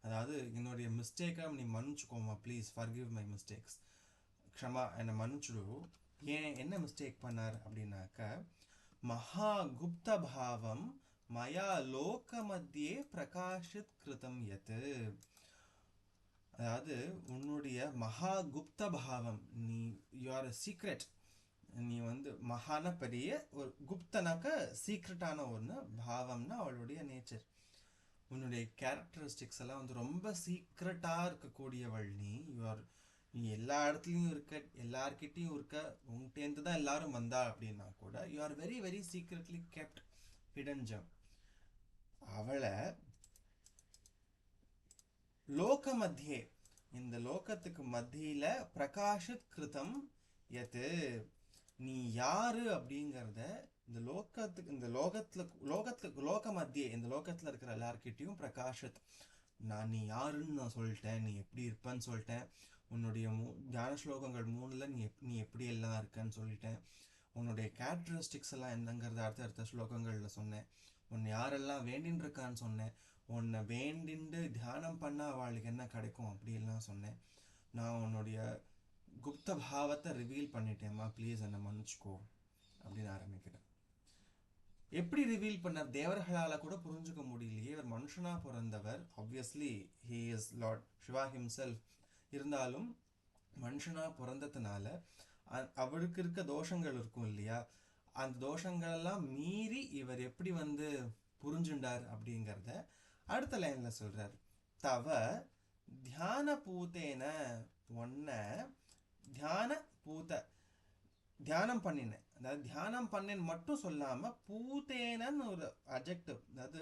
அதாவது என்னுடைய மிஸ்டேக்கை நீ மன்னிச்சுக்கோமா, ப்ளீஸ் ஃபர்கிவ் மை மிஸ்டேக்ஸ். க்ஷமா என்னை மன்னிச்சுடு. ஏன் என்ன மிஸ்டேக் பண்ணார் அப்படின்னாக்க, மகா குப்த பாவம் மயா லோக மத்தியே பிரகாஷித் கிருதம் யத். அதாவது உன்னுடைய மகா குப்த பாவம், நீ யூ ஆர் அ சீக்ரெட். நீ வந்து மகான பெரிய ஒரு குப்தனாக்க சீக்ரெட்டான ஒன்று, பாவம்னா அவளுடைய நேச்சர். உன்னுடைய கேரக்டரிஸ்டிக்ஸ் எல்லாம் வந்து ரொம்ப சீக்ரெட்டாக இருக்கக்கூடியவள் நீ. நீ எல்லா இடத்துலையும் இருக்க, எல்லார்கிட்டையும் இருக்க, உங்கள்கிட்டேருந்து தான் எல்லாரும் வந்தா அப்படின்னா கூட you are very very secretly kept hidden GeM. அவளை லோக மத்தியே, இந்த லோகத்துக்கு மத்தியில பிரகாஷித் கிருதம் எது, நீ யாரு அப்படிங்கிறத இந்த லோகத்துக்கு, இந்த லோக மத்தியே, இந்த லோகத்துல இருக்கிற எல்லார்கிட்டையும் பிரகாஷித் நீ யாருன்னு நான் சொல்லிட்டேன், நீ எப்படி இருப்பேன்னு சொல்லிட்டேன், உன்னுடைய தியான ஸ்லோகங்கள் 3ல் நீ எப்படி எல்லாம் இருக்கன்னு சொல்லிட்டேன், உன்னுடைய கேரக்டரிஸ்டிக்ஸ் எல்லாம் என்னங்கிறத அடுத்த ஸ்லோகங்களில் சொன்னேன், உன்னை யாரெல்லாம் வேண்டின்னு இருக்கான்னு சொன்னேன், உன்னை வேண்டிண்டு தியானம் பண்ணால் அவளுக்கு என்ன கிடைக்கும் அப்படியெல்லாம் சொன்னேன். நான் உன்னுடைய குப்த பாவத்தை ரிவீல் பண்ணிட்டேம்மா, ப்ளீஸ் என்னை மன்னிச்சுக்கோ அப்படின்னு ஆரம்பிக்கிறேன். எப்படி ரிவீல் பண்ணார்? தேவர்களால் கூட புரிஞ்சுக்க முடியலையே, இவர் மனுஷனா பிறந்தவர், obviously he is Lord Shiva himself. இருந்தாலும் மனுஷனா பிறந்ததுனால அவருக்கு இருக்க தோஷங்கள் இருக்கும் இல்லையா, அந்த தோஷங்களெல்லாம் மீறி இவர் எப்படி புரிஞ்சுண்டார் அப்படிங்கிறத அடுத்த லைன்ல சொல்றார். தவ தியான பூத்தேன, ஒன்ன தியான பூத்த தியானம் பண்ணினேன், அதாவது தியானம் பண்ணேன்னு மட்டும் சொல்லாம பூத்தேனன்னு ஒரு அட்ஜெக்டிவ், அதாவது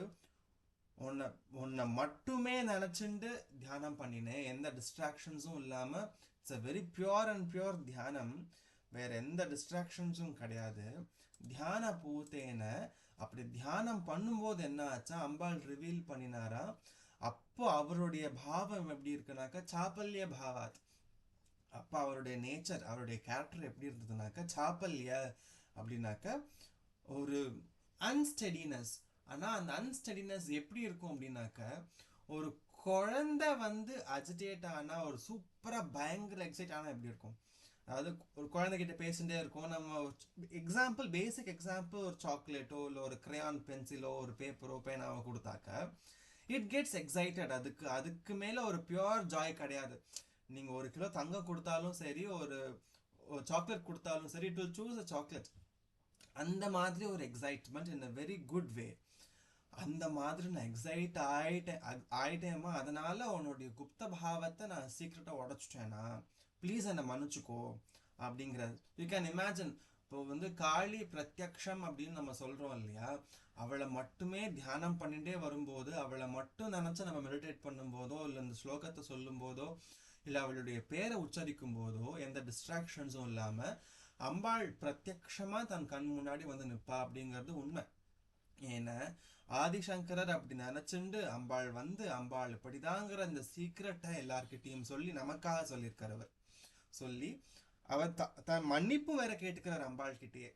உன்னை மட்டுமே நினைச்சுட்டு தியானம் பண்ணினேன், எந்த டிஸ்ட்ராக்ஷன்ஸும் இல்லாம. It's a very pure and pure தியானம், வேற எந்த டிஸ்ட்ராக்ஷன்ஸும் கிடையாது. தியான பூத்தேன, அப்படி தியானம் பண்ணும்போது என்ன ஆச்சா, அம்பாள் ரிவீல் பண்ணினாரா. அப்போ அவருடைய பாவம் எப்படி இருக்குனாக்கா சாப்பல்ய பாவாத். அப்போ அவருடைய நேச்சர், அவருடைய கேரக்டர் எப்படி இருந்ததுனாக்கா சாப்பல்ய அப்படின்னாக்கா ஒரு அன்ஸ்டெடினஸ். ஆனால் அந்த அன்ஸ்டெடினஸ் எப்படி இருக்கும் அப்படின்னாக்கா, ஒரு குழந்தை அஜிடேட் ஆனால் ஒரு சூப்பராக பயங்கர எக்ஸைட் ஆனால் எப்படி இருக்கும், அதாவது ஒரு குழந்தைகிட்ட பேசிகிட்டே இருக்கும். நம்ம எக்ஸாம்பிள், பேசிக் எக்ஸாம்பிள், ஒரு சாக்லேட்டோ இல்லை ஒரு கிரையான் பென்சிலோ ஒரு பேப்பரோ பேனாவோ கொடுத்தாக்க இட் கெட்ஸ் எக்ஸைட்டட். அதுக்கு மேலே ஒரு பியூர் ஜாய் கிடையாது. நீங்கள் 1 கிலோ தங்கம் கொடுத்தாலும் சரி, ஒரு சாக்லேட் கொடுத்தாலும் சரி, it will choose a chocolate. அந்த மாதிரி ஒரு excitement in a very good way. அந்த மாதிரி நான் எக்ஸைட் ஆயிட்டேமா, அதனால உன்னுடைய குப்த பாவத்தை நான் சீக்கிரட்டாக உடச்சிட்டேனா, ப்ளீஸ் என்னை மன்னிச்சுக்கோ அப்படிங்கிறது. யூ கேன் இமேஜின், இப்போ காளி பிரத்யக்ஷம் அப்படின்னு நம்ம சொல்கிறோம் இல்லையா, அவளை மட்டுமே தியானம் பண்ணிகிட்டே வரும்போது, அவளை மட்டும் நினச்சி நம்ம மெடிடேட் பண்ணும்போதோ இல்லை இந்த ஸ்லோகத்தை சொல்லும் போதோ இல்லை அவளுடைய பேரை உச்சரிக்கும் போதோ எந்த டிஸ்ட்ராக்ஷன்ஸும் இல்லாமல் அம்பாள் பிரத்யக்ஷமாக தன் கண் முன்னாடி நிற்பா அப்படிங்கிறது உண்மை. ஏன்னா ஆதிசங்கரர் அப்படி நினச்சிண்டு அம்பாள் அம்பாள் இப்படிதாங்கிற இந்த சீக்ரெட்டை எல்லார்கிட்டையும் சொல்லி நமக்காக சொல்லியிருக்கிறவர். சொல்லி அவர் தன் மன்னிப்பு வேற கேட்டுக்கிறார் அம்பாள் கிட்டேயே.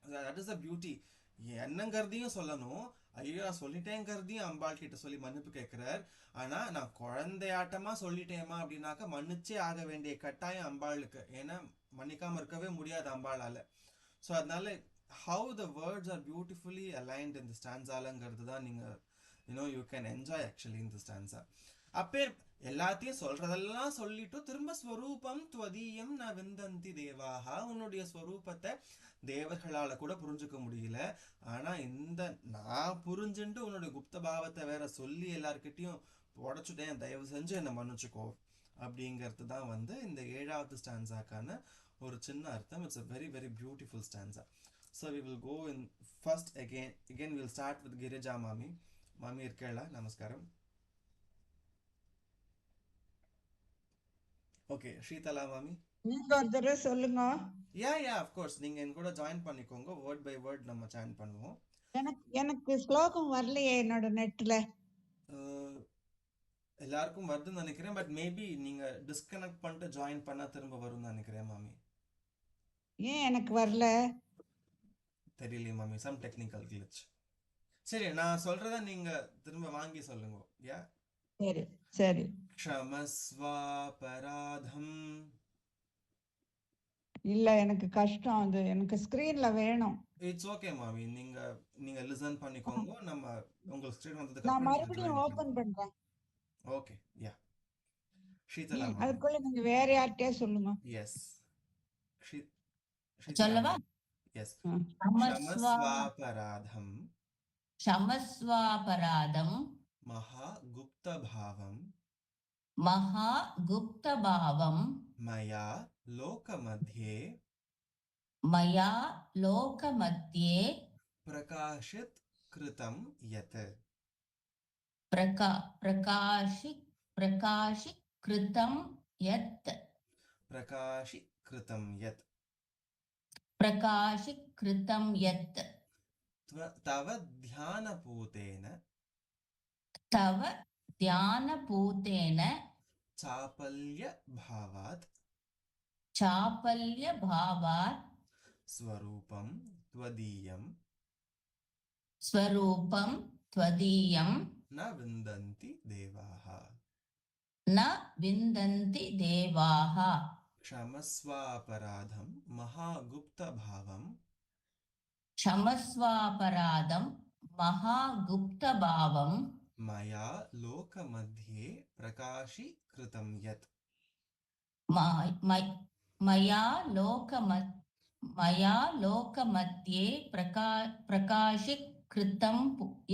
That is a beauty. என்னங்கிறதையும் சொல்லணும், ஐயோ நான் சொல்லிட்டேங்கிறதையும் அம்பாள் கிட்ட சொல்லி மன்னிப்பு கேட்கிறார். ஆனா நான் குழந்தையாட்டமா சொல்லிட்டேமா அப்படின்னாக்கா மன்னிச்சே ஆக வேண்டிய கட்டாயம் அம்பாளுக்கு, ஏன்னா மன்னிக்காம இருக்கவே முடியாது அம்பாளால. ஸோ அதனால how the words are beautifully aligned in the stanza-ங்கிறது தான் you can enjoy actually in the stanza. அப்பே எல்லாத்தையும் சொல்றதெல்லாம் சொல்லிட்டு திரும்ப ஸ்வரூபம் துவதீயம் ந விந்தந்தி தேவாஹா, உன்னுடைய ஸ்வரூபத்தை தேவர்களால கூட புரிஞ்சுக்க முடியல, ஆனா நான் புரிஞ்சுட்டு உன்னுடைய குப்த பாவத்தை வேற சொல்லி எல்லார்கிட்டையும் உடச்சுட்டேன், தயவு செஞ்சு என்னை மன்னிச்சுக்கோ அப்படிங்கிறது தான் இந்த 7வது ஸ்டான்ஸாக்கான ஒரு சின்ன அர்த்தம். It's a very very beautiful stanza. So we will go in first again we'll start with Girija Mami. Mami irkela, namaskaram. Okay, Shritala Mami. நீங்க ஒரு தடவை சொல்லுங்க. Yeah, of course. நீங்க என் கூட ஜாயின் பண்ணிக்கோங்க, வேர்ட் பை வேர்ட் நம்ம sand பண்ணுவோம். எனக்கு ஸ்லோகம் வரலையே என்னோட நெட்ல. எல்லாருக்கும் வருதுன்னு நினைக்கிறேன், பட் மேபி நீங்க டிஸ்கனெக்ட் பண்ணிட்டு ஜாயின் பண்ணா திரும்ப வரும்னு நினைக்கிறேன் மாமி. ஏன் எனக்கு வரல தெரியல மாமி, சம் டெக்னிக்கல் கிளிச். சரி, நான் சொல்றத நீங்க திரும்ப வாங்கி சொல்லுங்க. யா, சரி சரி. க்ஷமஸ்வாபராதம். இல்ல எனக்கு கஷ்டம், அது எனக்கு ஸ்கிரீன்ல வேணும். இட்ஸ் ஓகே மாமி, நீங்க லிசன் பண்ணிக்கோங்க. நம்ம உங்களுக்கு ஸ்கிரீன் வந்ததுக்கு நான் அப்புறம் மறுபடியும் ஓபன் பண்றேன். ஓகே, யா. ஷீதலா மாமி. அதுக்குள்ள நீங்க வேற யார்கிட்டயே சொல்லுங்க. எஸ். சொல்லவா? எஸ். க்ஷமஸ்வாபராதம் க்ஷமஸ்வாபராதம் மகாகுப்தபாவம் மகாகுப்தபாவம் மயா லோகமத்யே பிரகாஷித் கிருதம் யத். பிரகாஷிக்ருதம் யத். பிரகாஷிக்ருதம் யத். தவ தியானபூதேன. தவ ध्यानपूतेन चापल्यभावात् चापल्यभावात् स्वरूपं त्वदीयं स्वरूपं त्वदीयं न विन्दन्ति देवाः। न विन्दन्ति देवाः। क्षमस्वापराधं महागुप्तभावं क्षमस्वापराधं महागुप्तभावं मया लोकमध्ये प्रकाशीकृतं यत् मया लोकमध्ये प्रकाशीकृतं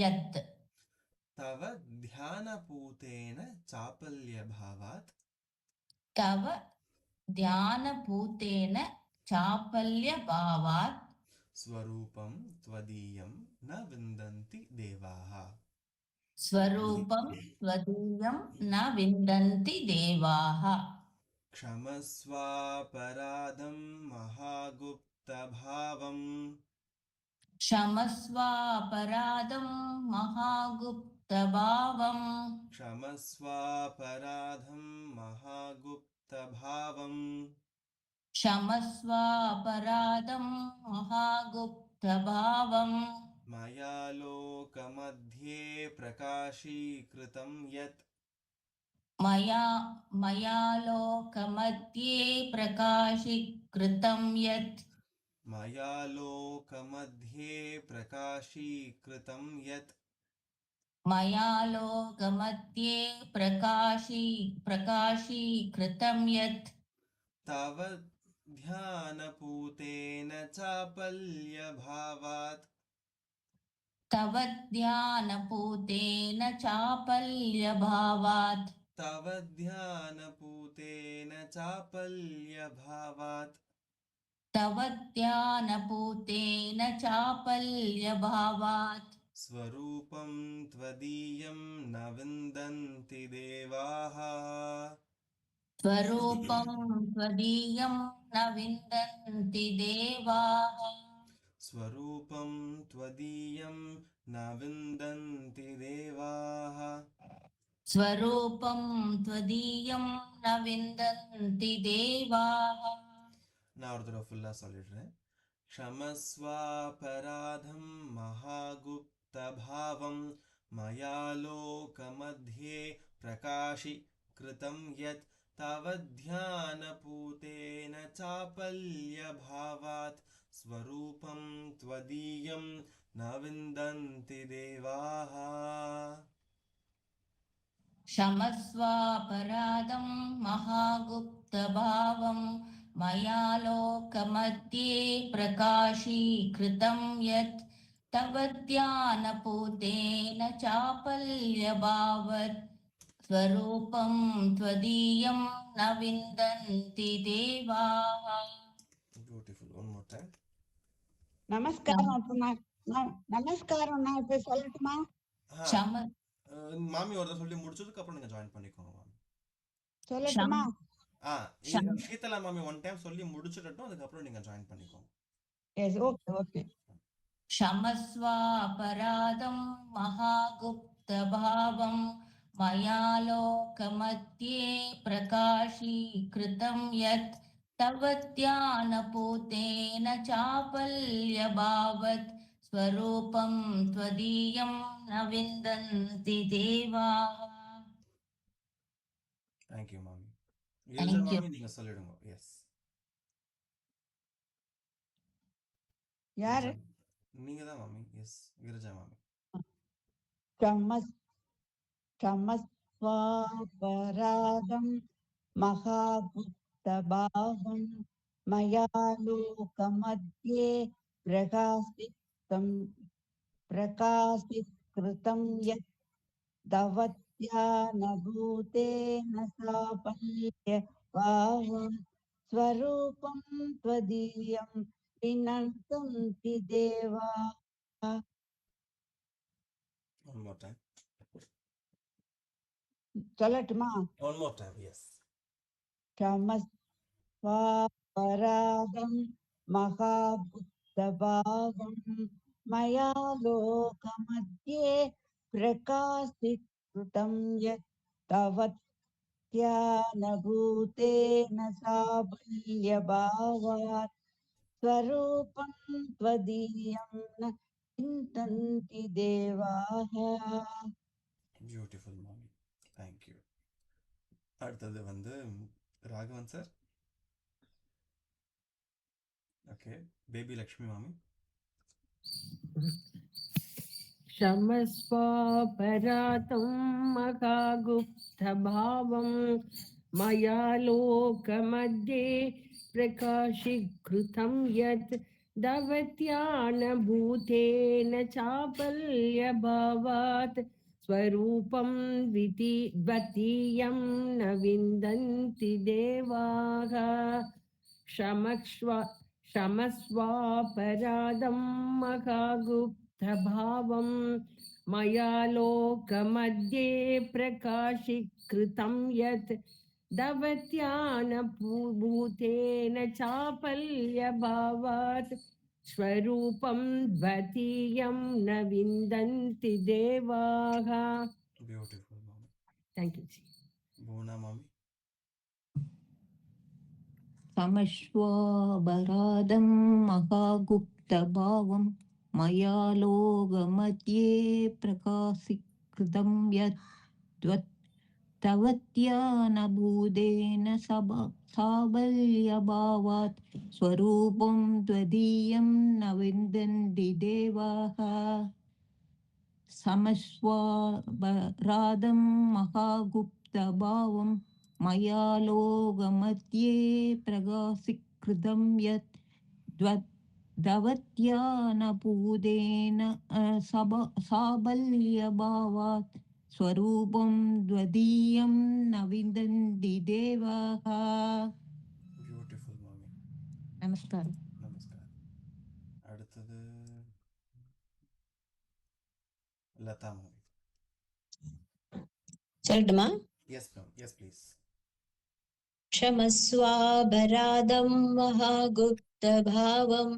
यत् तव ध्यानपूतेन चापल्यभावात् तव ध्यानपूतेन चापल्यभावात् स्वरूपं त्वदीयं न विन्दन्ति देवाः। स्वरूपं त्वदीयं न विन्दन्ति देवाः। क्षमस्वापराधं महागुप्तभावं क्षमस्वापराधं महागुप्तभावं क्षमस्वापराधं महागुप्तभावं क्षमस्वापराधं महागुप्तभावं मया लोकमध्ये प्रकाशीकृतं यत् मया लोकमध्ये प्रकाशीकृतं यत् मया लोकमध्ये प्रकाशीकृतं यत् मया लोकमध्ये प्रकाशीकृतं यत् तव ध्यानपूतेन चापल्यभावात् तव ध्यानपूतेन चापल्यभावात् तव ध्यानपूतेन चापल्यभावात् तव ध्यानपूतेन चापल्यभावात् स्वरूपं त्वदीयं न विन्दन्ति देवाः। स्वरूपं त्वदीयं न विन्दन्ति देवाः। स्वरूपं त्वदीयं न विन्दन्ति देवाः। स्वरूपं त्वदीयं न विन्दन्ति देवाः। நான் ஒரு தடவை ஃபுல்லா சொல்லிடுறேன். क्षमस्वापराधं महागुप्तभावं मया लोकमध्ये प्रकाशीकृतं यत् तव ध्यानपूतेन चापल्यभावात् स्वरूपं त्वदीयं न विन्दन्ति देवाः। क्षमस्वापराधं महागुप्तभावं मया लोकमध्ये प्रकाशीकृतं यत् तव ध्यानपूतेन चापल्यभावात् स्वरूपं त्वदीयं न विन्दन्ति देवाः। Beautiful. One more time. நமஸ்காரம் நமஸ்காரம் நான் இப்ப சொல்லட்டுமா? மாமி ஒரு தடவை சொல்லி முடிச்சதுக்கு அப்புறம் நீங்க ஜாயின் பண்ணிக்கோங்க மாமி. சொல்லட்டுமா? ஷீதலா மாமி ஒன் டைம் சொல்லி முடிச்சிடட்டும், அதுக்கப்புறம் நீங்க ஜாயின் பண்ணிக்கோங்க. Yes, okay okay. क्षमस्वापराधं महागुप्तभावं मया लोकमध्ये प्रकाशीकृतं यत् तव ध्यानपूतेन चापल्यभावात् स्वरूपं त्वदीयं न विन्दन्ति देवाः। Thank you மாமி. கிரிஜா மாமி நீங்க சொல்லிடுங்க. எஸ். யாரு? நீங்க தான் மாமி. எஸ், கிரிஜா மாமி. क्षमस्वापराधं महागुप्तभावं मया लोकमध्ये प्रकाशिकृतं यत् तव ध्यानभूतेन चापल्यभावात् स्वरूपं त्वदीयं विनन्तन्ति देवाः। One more time. சொல்லட்டுமா? One more time. Yes. क्षमस्वापराधं महाबुद्धभावं मया लोकमध्ये प्रकाशिकृतं कृतं यत् तवत्यानभूतेन साफल्यभावात् स्वरूपं त्वदीयं न चिन्तन्ति देवाः. பியூட்டிஃபுல் மாமி, தேங்க்யூ. அடுத்தது வந்து Raghavan sir. Okay, baby Lakshmi மாமி. क्षमस्वापरातं महागुप्तभावं मया लोकमध्ये प्रकाशीकृतं यत् दवत्यानभूतेन चापल्यभावात् स्वरूपं द्वितीयं न विन्दन्ति देवाः. क्षमस्वापराधं महागुप्तभावं मया लोकमध्ये प्रकाशीकृतं यत् दवत्यानभूतेन चापल्यभावात् स्वरूपं द्वितीयं न विन्दन्ति देवाः. பியூட்டிஃபுல் மாமி. Thank you. பூனா மாமி. समश्वाबरादं महागुप्तभावं मया लोकमध्ये प्रकाशीकृतं यत् तवत्यानभूतेन साबल्यभावात् स्वरूपं त्वदीयं न विन्दन्ति देवाः. समस्वाबरादं महागुप्तभावं मया लोकमध्ये प्रकाशीकृतं यत् दवत्यानभूतेन साबल्यभावात् स्वरूपं द्वितीयं न विन्दन्ति देवाः. பியூட்டிஃபுல் மாமி. நமஸ்காரம். நமஸ்காரம். அடுத்தது லதா மாமி. சொல்லட்டுமா? Yes ma'am, yes please. क्षमस्वापराधं महागुप्तभावं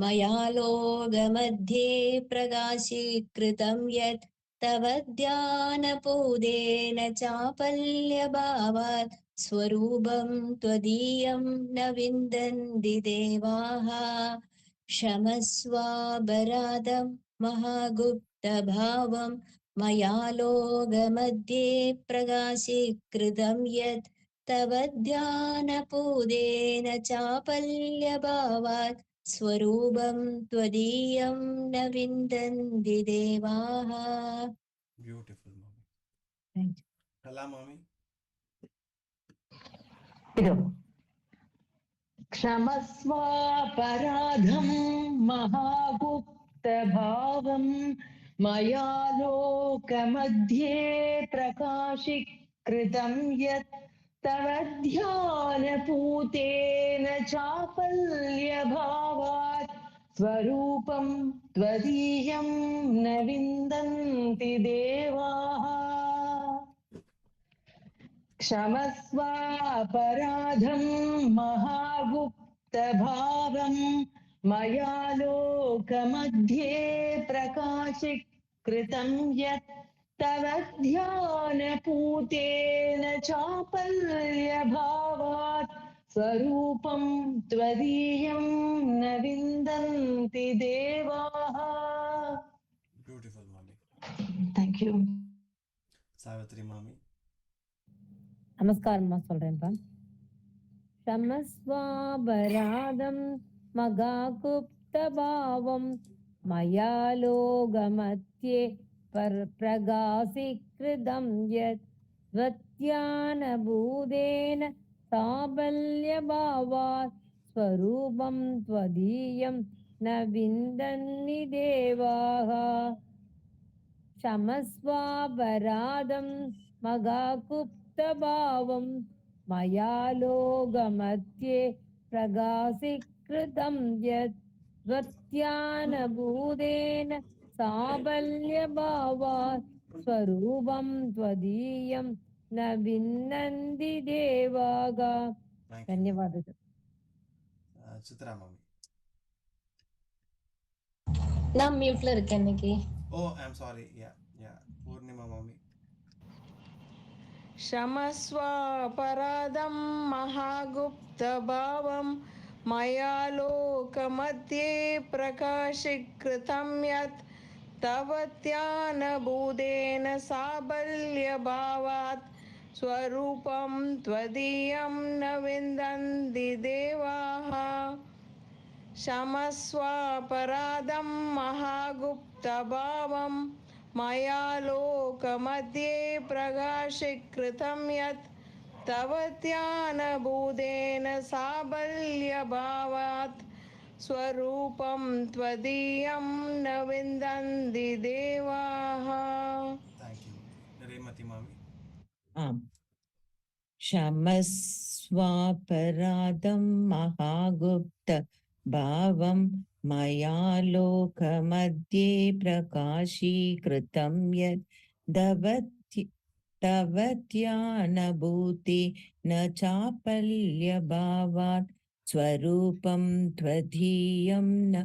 मया लोकमध्ये प्रकाशीकृतं यत् तव ध्यानपूदेन चापल्यभावात् स्वरूपं त्वदीयं न विन्दन्ति देवाः. क्षमस्वापराधं महागुप्तभावं मया लोकमध्ये प्रकाशीकृतं यत् तव ध्यानपूदेन चापल्यभावात् स्वरूपं त्वदीयं न विन्दन्ति देवाः. பியூட்டிஃபுல் மாமி. Thank you. கலா மாமி. क्षमस्वापराधं महागुप्तभावं मया लोकमध्ये प्रकाशीकृतं यत् तव ध्यानपूतेन चापल्यभावात् स्वरूपं त्वदीयं न विन्दन्ति देवाः. क्षमस्वापराधं महागुप्तभावं मया लोकमध्ये प्रकाशीकृतं यत् तव ध्यानपूतेन चापल्यभावात् स्वरूपं त्वदीयं न विन्दन्ति देवाः. பியூட்டிஃபுல் மாமி. Thank you. சாவித்ரி மாமி. நமஸ்காரம்மா சொல்றேன்ப்பா. क्षमस्वापराधं महागुप्तभावं मया लोकमध्ये प्रकाशीकृतं यत् त्वत्यानभूतेन साबल्यभावात् स्वरूपं त्वदीयं न विन्दन्ति देवाः. क्षमस्वापराधं महागुप्तभावं मया लोकमध्ये प्रकाशीकृतं यत् त्वत्यानभूतेन साबल्यभावात् स्वरूपं त्वदीयं न विन्दन्ति देवाः. ಧನ್ಯವಾದಗಳು. சித்ரா மாமி. நான் மியூட்ல இருக்கேன் இன்னைக்கு. ஓ, ஐ அம் சாரி. யா பூர்ணிமா மாமி. क्षमस्वापराधं महागुप्तभावं मया लोकमध्ये प्रकाशीकृतं यत् तव ध्यानबोधेन साबल्यभावात् स्वरूपं त्वदीयं न विन्दन्ति देवाः क्षमस्वापराधं महागुप्तभावं मया लोकमध्ये प्रकाशीकृतं यत् तव ध्यानबोधेन साबल्यभावात् स्वरूपं त्वदीयं न विन्दन्ति देवाः. Thank you. Remati Mami. आम् क्षमस्वापराधं महागुप्त भावं मया लोकमध्ये प्रकाशीकृतं यत् तव ध्यानभूते न चापल्यभावात् स्वरूपं त्वदीयं न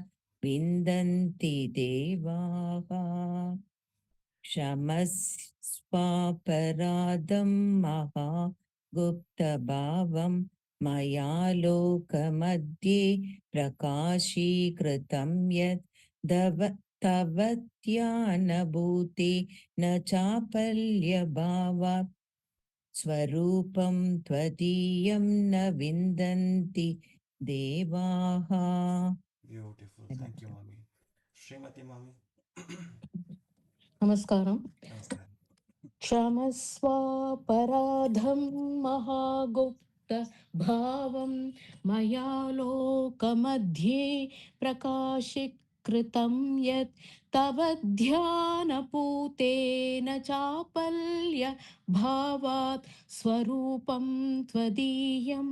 विन्दन्ति देवाः क्षमस्वापराधं महागुप्तभावं मया लोकमध्ये प्रकाशीकृतं यत् तव ध्यानभूते न चापल्यभावात् स्वरूपं त्वदीयं न विन्दन्ति देवाः. Beautiful. Thank you, Mami. Srimati Mami. नमस्कारं Namaskar. क्षमस्वापराधं महागुप्तभावं मया लोकमध्ये प्रकाशीकृतं यत् तव ध्यानपूतेन चापल्यभावात् स्वरूपं त्वदीयं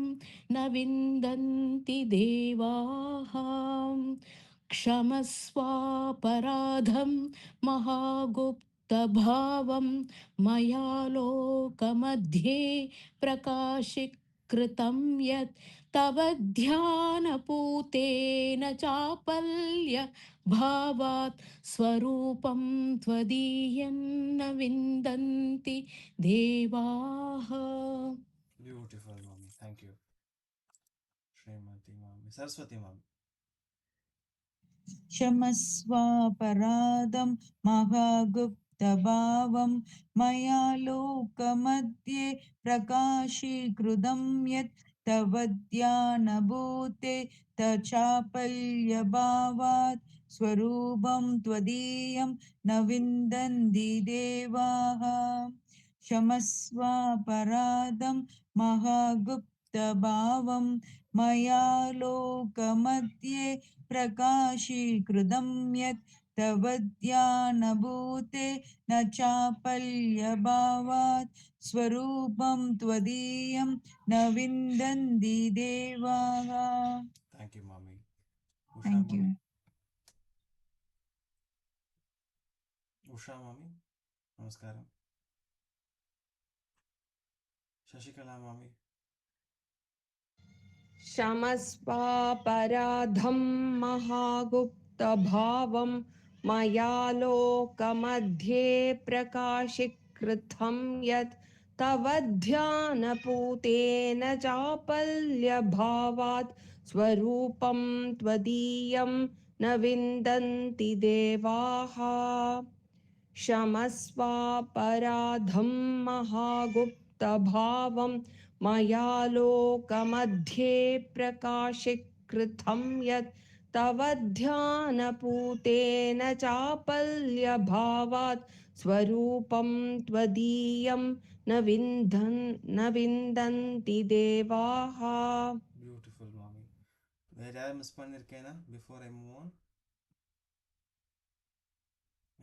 न विन्दन्ति देवाः क्षमस्वापराधं महागुप्तभावं मया लोकमध्ये प्रकाशीकृतं यत् तव ध्यानपूतेन चापल्यभावात् स्वरूपं त्वदीयं न विन्दन्ति देवाः. Beautiful, Mami. Thank you. Srimati Mami. Saraswati Mami. क्षमस्वापराधं महागुप्तभावं मया लोकमध्ये प्रकाशीकृतं यत् तव ध्यानभूते तचापल्यभावात् स्वरूपं त्वदीयं न विन्दन्ति देवाः क्षमस्वापराधं महागुप्तभावं मया लोकमध्ये प्रकाशीकृतं यत् तव ध्यानभूते न चापल्यभावात् स्वरूपं त्वदीयं न विन्दन्ति देवाः. Thank you, Mami. Usha Thank Mami. you. Usha Mami. Namaskaram. Shashikala Mami. क्षमस्वापराधं महागुप्तभावं मया लोकमध्ये प्रकाशीकृतं यत् तव ध्यानपूतेन चापल्यभावात् स्वरूपं त्वदीयं न विन्दन्ति देवाः क्षमस्वापराधं महागुप्तभावं मया लोकमध्ये प्रकाशीकृतं यत् तव ध्यानपूतेन चापल्यभावात् स्वरूपं त्वदीयं न विन्दन्ति देवाः. Beautiful, Mami. Where I miss Panirkena before I move on?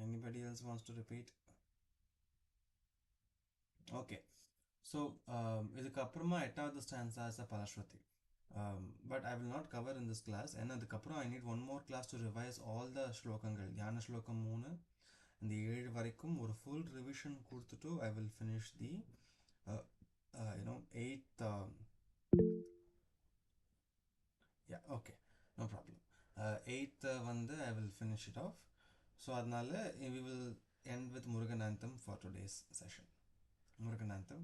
Anybody else wants to repeat? Okay. So, இதுக்கு அப்புறமா எட்டாவது ஸ்டான்ஸா இஸ் பலஸ்ருதி. But I will not cover in this class. ஏன்னா அதுக்கப்புறம் I need one more class to revise all the ஸ்லோகங்கள். ஞான ஸ்லோகம் 3 இந்த 7 வரைக்கும் ஒரு full revision கொடுத்துட்டு I will finish the 8th yeah, okay. No problem. 8th வந்து I will finish it off. So அதனால we will end with Murugan Anthem for today's session. Murugan Anthem.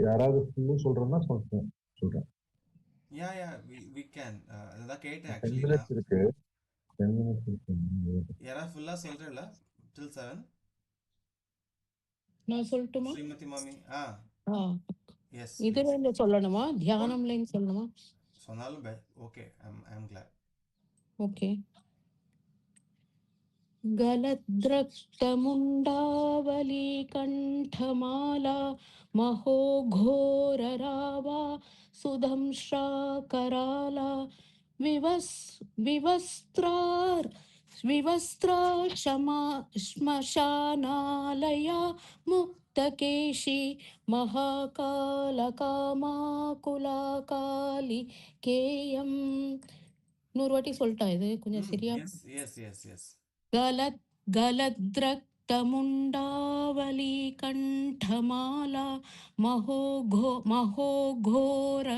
யாராவது ஃபுல்லும் சொல்றேன்னா சொல்றேன். we can. அதான் கேட்டேன் 10 actually. minutes இருக்கு. 10 minutes இருக்கு. யாராவது ஃபுல்லா சொல்றேன்ல till 7. நான் சொல்லட்டுமா? ஸ்ரீமதி மாமி. எஸ். இதுல இருந்து சொல்லணுமா? தியானம்ல இருந்து சொல்லணுமா? சொன்னாலும் ஓகே. ஐ அம் glad. ஓகே. गलद्रक्तमुण्डावली कण्ठमाला महोघोररावा सुदंश्राकराला विवस्त्रा श्मशानालया मुक्तकेशी महाकालकामाकुलाकाली केयं. நூறு வாட்டி சொல்லிட்டா இது கொஞ்சம் சரியா? எஸ். गलद्रक्तमुण्डावली कण्ठमाला महोघोर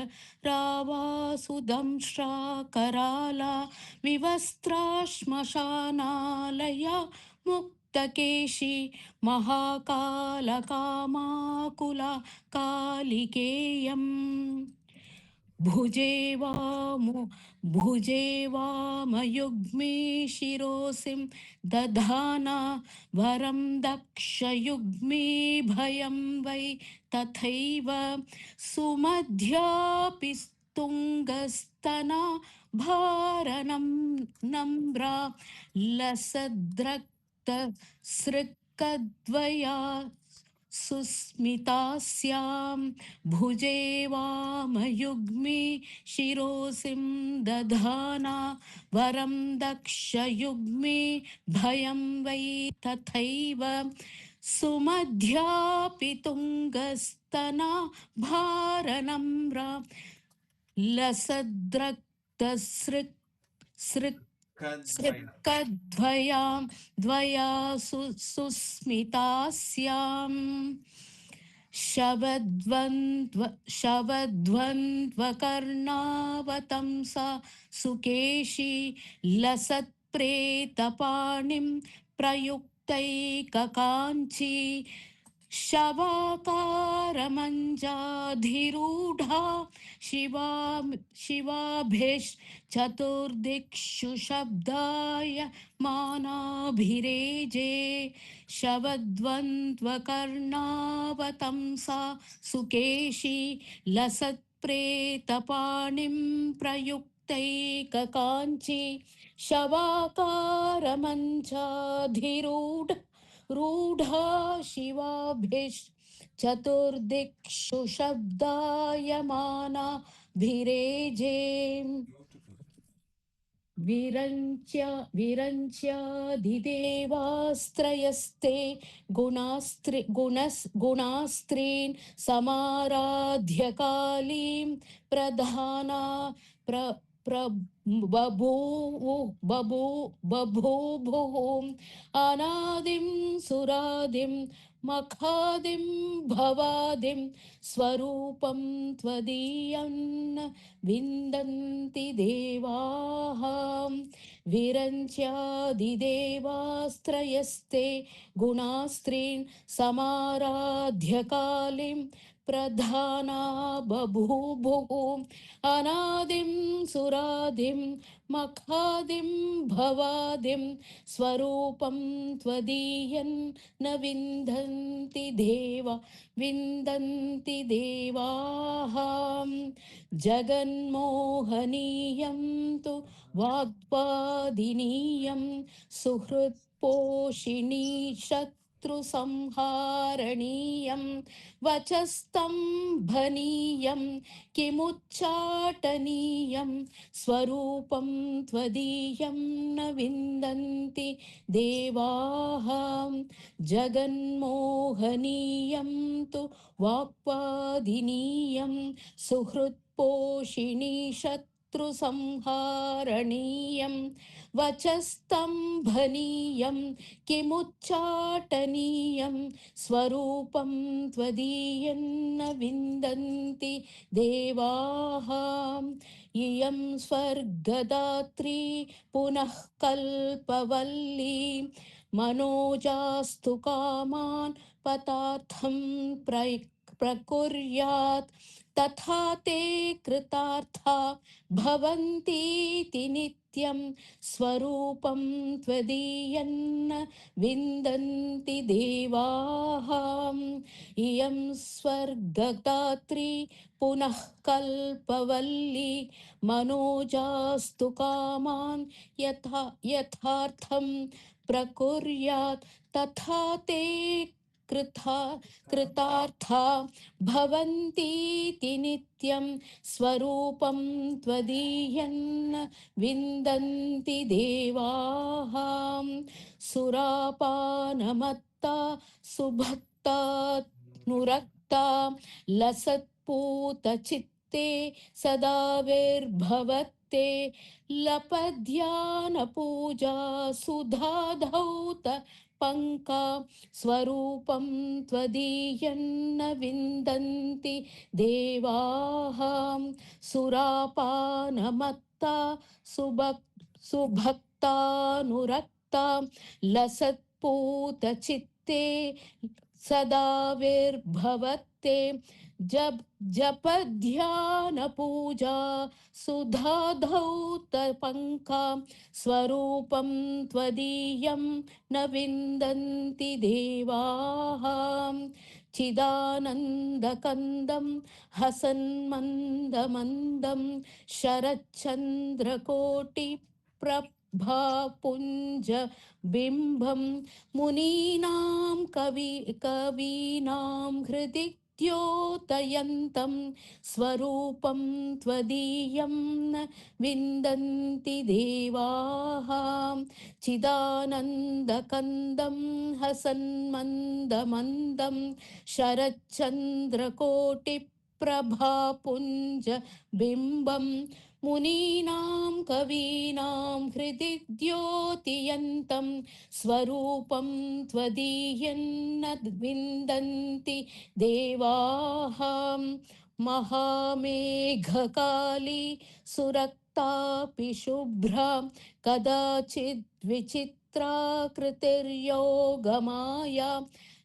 रावा सुदंश्राकराला विवस्त्रा श्मशानालया मुक्तकेशी महाकालकामाकुला कालिकेयम्. भुजे वामयुग्मे शिरोसिं दधाना वरं दक्षयुग्मे भयं वै तथैव सुमध्यापि तुङ्गस्तना भारणं नम्रा लसद्रक्तसृक्कद्वया सुस्मितास्यां. भुजे वामयुग्मे शिरोसिं दधाना वरं दक्षयुग्मे भयं वै तथैव सुमध्यापि तुङ्गस्तना भारणम्रा द्वया सुस्मितास्याम्. शवद्वन्द्वकर्णावतंसा सुकेशी लसत्प्रेतपाणिं प्रयुक्तैककाञ्ची शवाकारमञ्जाधिरूढा शिवाभिश्चतुर्दिक्षु शब्दाय मानाभिरेजे. शवद्वन्द्वकर्णावतंसा सुकेशी लसत्प्रेतपाणिं प्रयुक्तैककाञ्ची शवाकारमञ्चाधिरूढा शिवाभिश्चतुर्दिक्षु शब्दायमानाभिरेजे. विरञ्च्यादिदेवास्त्रयस्ते गुणास्त्रीन् समाराध्य कालीं प्रधाना बभूभुः अनादिं सुरादिं मखादिं भवादिं स्वरूपं त्वदीयं न विन्दन्ति देवाः. विरञ्च्यादिदेवास्त्रयस्ते गुणास्त्रीन् समाराध्य कालीं प्रधाना बभूभुः अनादिं सुरादिं मखादिं भवादिं स्वरूपं त्वदीयं न विन्दन्ति देवाः. जगन्मोहनीयं तु वाग्वादिनीयं सुहृत्पोषिणी शत्रुसंहारणीयं वचस्तम्भनीयं किमुच्चाटनीयं स्वरूपं त्वदीयं न विन्दन्ति देवाः. जगन्मोहनीयं तु वाक्वादिनीयं सुहृत्पोषिणी शत्रुसंहारणीयं वचस्तम्भनीयं किमुच्चाटनीयं स्वरूपं त्वदीयं न विन्दन्ति देवाः. इयं स्वर्गदात्री पुनः कल्पवल्ली मनोजास्तु कामान् पतार्थं प्रकुर्यात् तथा ते कृतार्था भवन्तीति नित्यं स्वरूपं त्वदीयन्न विन्दन्ति देवाः इयं स्वर्गदात्री पुनः कल्पवल्ली मनोजास्तु कामान् यथार्थं प्रकुर्यात् तथा ते कृतार्था भवन्तीति नित्यं स्वरूपं त्वदीयन्न विन्दन्ति देवाः सुरापानमत्ता सुभक्ता नुरक्ता लसत्पूतचित्ते सदा विर्भवत्ते लपध्यानपूजा सुधाधौत पङ्का स्वरूपं त्वदीयन्न विन्दन्ति देवाः सुरापानमत्ता सुभक्तानुरक्ता लसत्पूतचित्ते सदा विर्भवत्ते जपध्यानपूजा सुधाधौतपङ्का स्वरूपं त्वदीयं न विन्दन्ति देवाः चिदानन्दकन्दं हसन्मन्दमन्दं शरच्चन्द्रकोटिप्रभापुञ्ज बिम्बं मुनीनां कवीनां हृदि द्योतयन्तं स्वरूपं त्वदीयं न विन्दन्ति देवाः चिदानन्दकन्दं हसन्मन्दमन्दं शरच्चन्द्रकोटिप्रभापुञ्ज बिम्बं मुनीनां कवीनां हृदि द्योतयन्तं स्वरूपं त्वदीयन्न विन्दन्ति देवाः महामेघकाली सुरक्तापि शुभ्रा कदाचिद् विचित्राकृतिर्योगमाया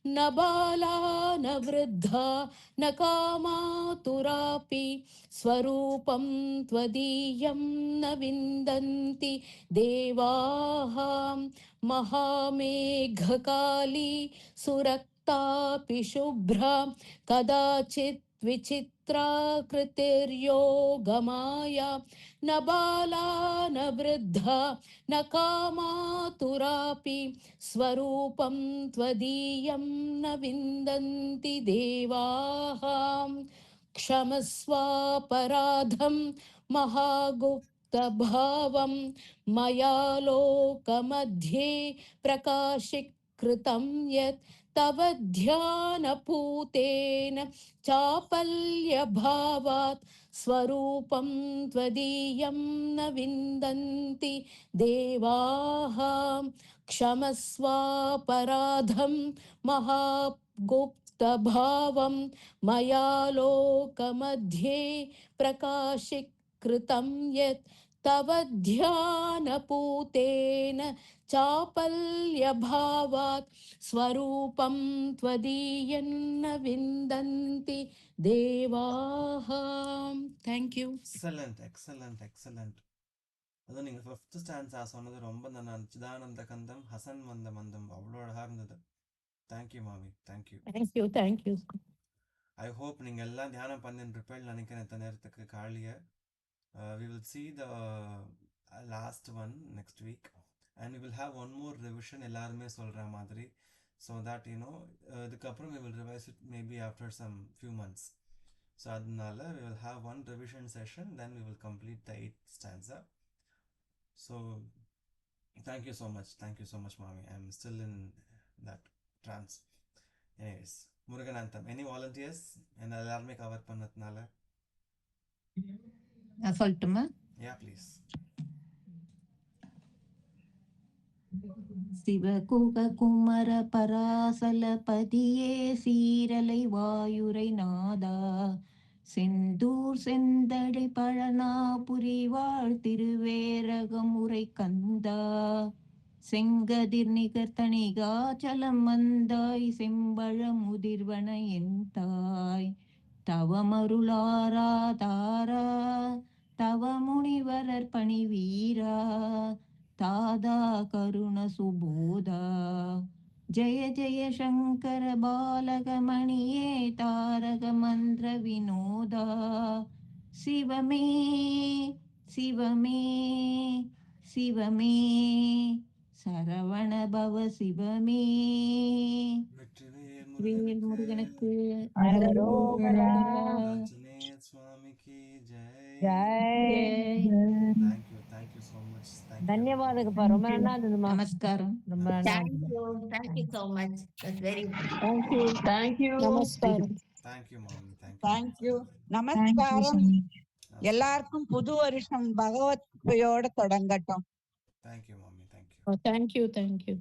न बाला न वृद्धा न कामातुरापि स्वरूपं त्वदीयं न विन्दन्ति देवाः महामेघकाली सुरक्तापि शुभ्रा कदाचित् विचित्राकृतिर्योगमाया न बाला न वृद्धा न कामातुरापि स्वरूपं त्वदीयं न विन्दन्ति देवाः क्षमस्वापराधं महागुप्तभावं मया लोकमध्ये प्रकाशीकृतं यत् तव ध्यानपूतेन चापल्यभावात् स्वरूपं त्वदीयं न विन्दन्ति देवाः क्षमस्वापराधं महागुप्तभावं मया लोकमध्ये प्रकाशीकृतं यत् तव ध्यानपूतेन चापल्यभावात् स्वरूपं त्वदीयन्न विन्दन्ति देवाः. Thank you. எக்ஸலண்ட். அதுவும் நீங்கள் ஃபிஃப்த் ஸ்டான்ஸா சொன்னது ரொம்ப நல்லா இருந்துச்சு. சிதானந்த கந்தம் ஹசன் வந்த மந்தம் அவ்வளோ அழகாக இருந்தது. தேங்க்யூ மாமி, thank you. Thank you. I hope நீங்கள் எல்லாம் தியானம் பண்ணிட்டு இருப்பேன்னு நினைக்கிறேன் இந்த நேரத்துக்கு காலியை. We will see the last one next week and we will have one more revision எல்லாருமே சொல்கிற மாதிரி, so that இதுக்கப்புறம் we will revise it maybe after some few months. So அதனால we will have one revision session, then we will complete the 8th stanza. So thank you so much Mami. I am still in that trance. Anyways, Murugan Anthem, any volunteers? என்ன எல்லாருமே cover பண்ணதுனால நான் சொல்லட்டுமா? Yeah, please. சிவகுக குமர பராசலபதியே சீரலை வாயுரை நாதா செந்தூர் செந்தடை பழனாபுரி வாழ் திருவேரகம் உரை கந்தா செங்கதிர் நிகர்த்தணிகாச்சலம் வந்தாய் செம்பழ முதிர்வன என் தாய் தவமருளாரா தாரா தவ முனிவரர் பணி வீரா தாதா கருண சுபோதா ஜெய ஜெய சங்கர பாலகமணியே தாரக மந்திர வினோதா சிவமே சிவமே சிவமே சரவண பவ சிவமே. வேல் முருகனுக்கு அரோகரா. ஆஞ்சநேய சுவாமிக்கு Jai. Jai. Thank you so much. ಧನ್ಯವಾದಗಪ್ಪ ரொம்ப நல்லா இருந்ததுமா. நமஸ்காரம். ரொம்ப நல்லா Thank இருந்தது. you so much. That's very Thank you. நமஸ்காரம். Thank you mom. தேங்க்யூ. நமஸ்காரம். எல்லாருக்கும் புது வருஷம் பகவத் கிருபையோட தொடங்கட்டும். Thank you mommy. Thank you. Thank you.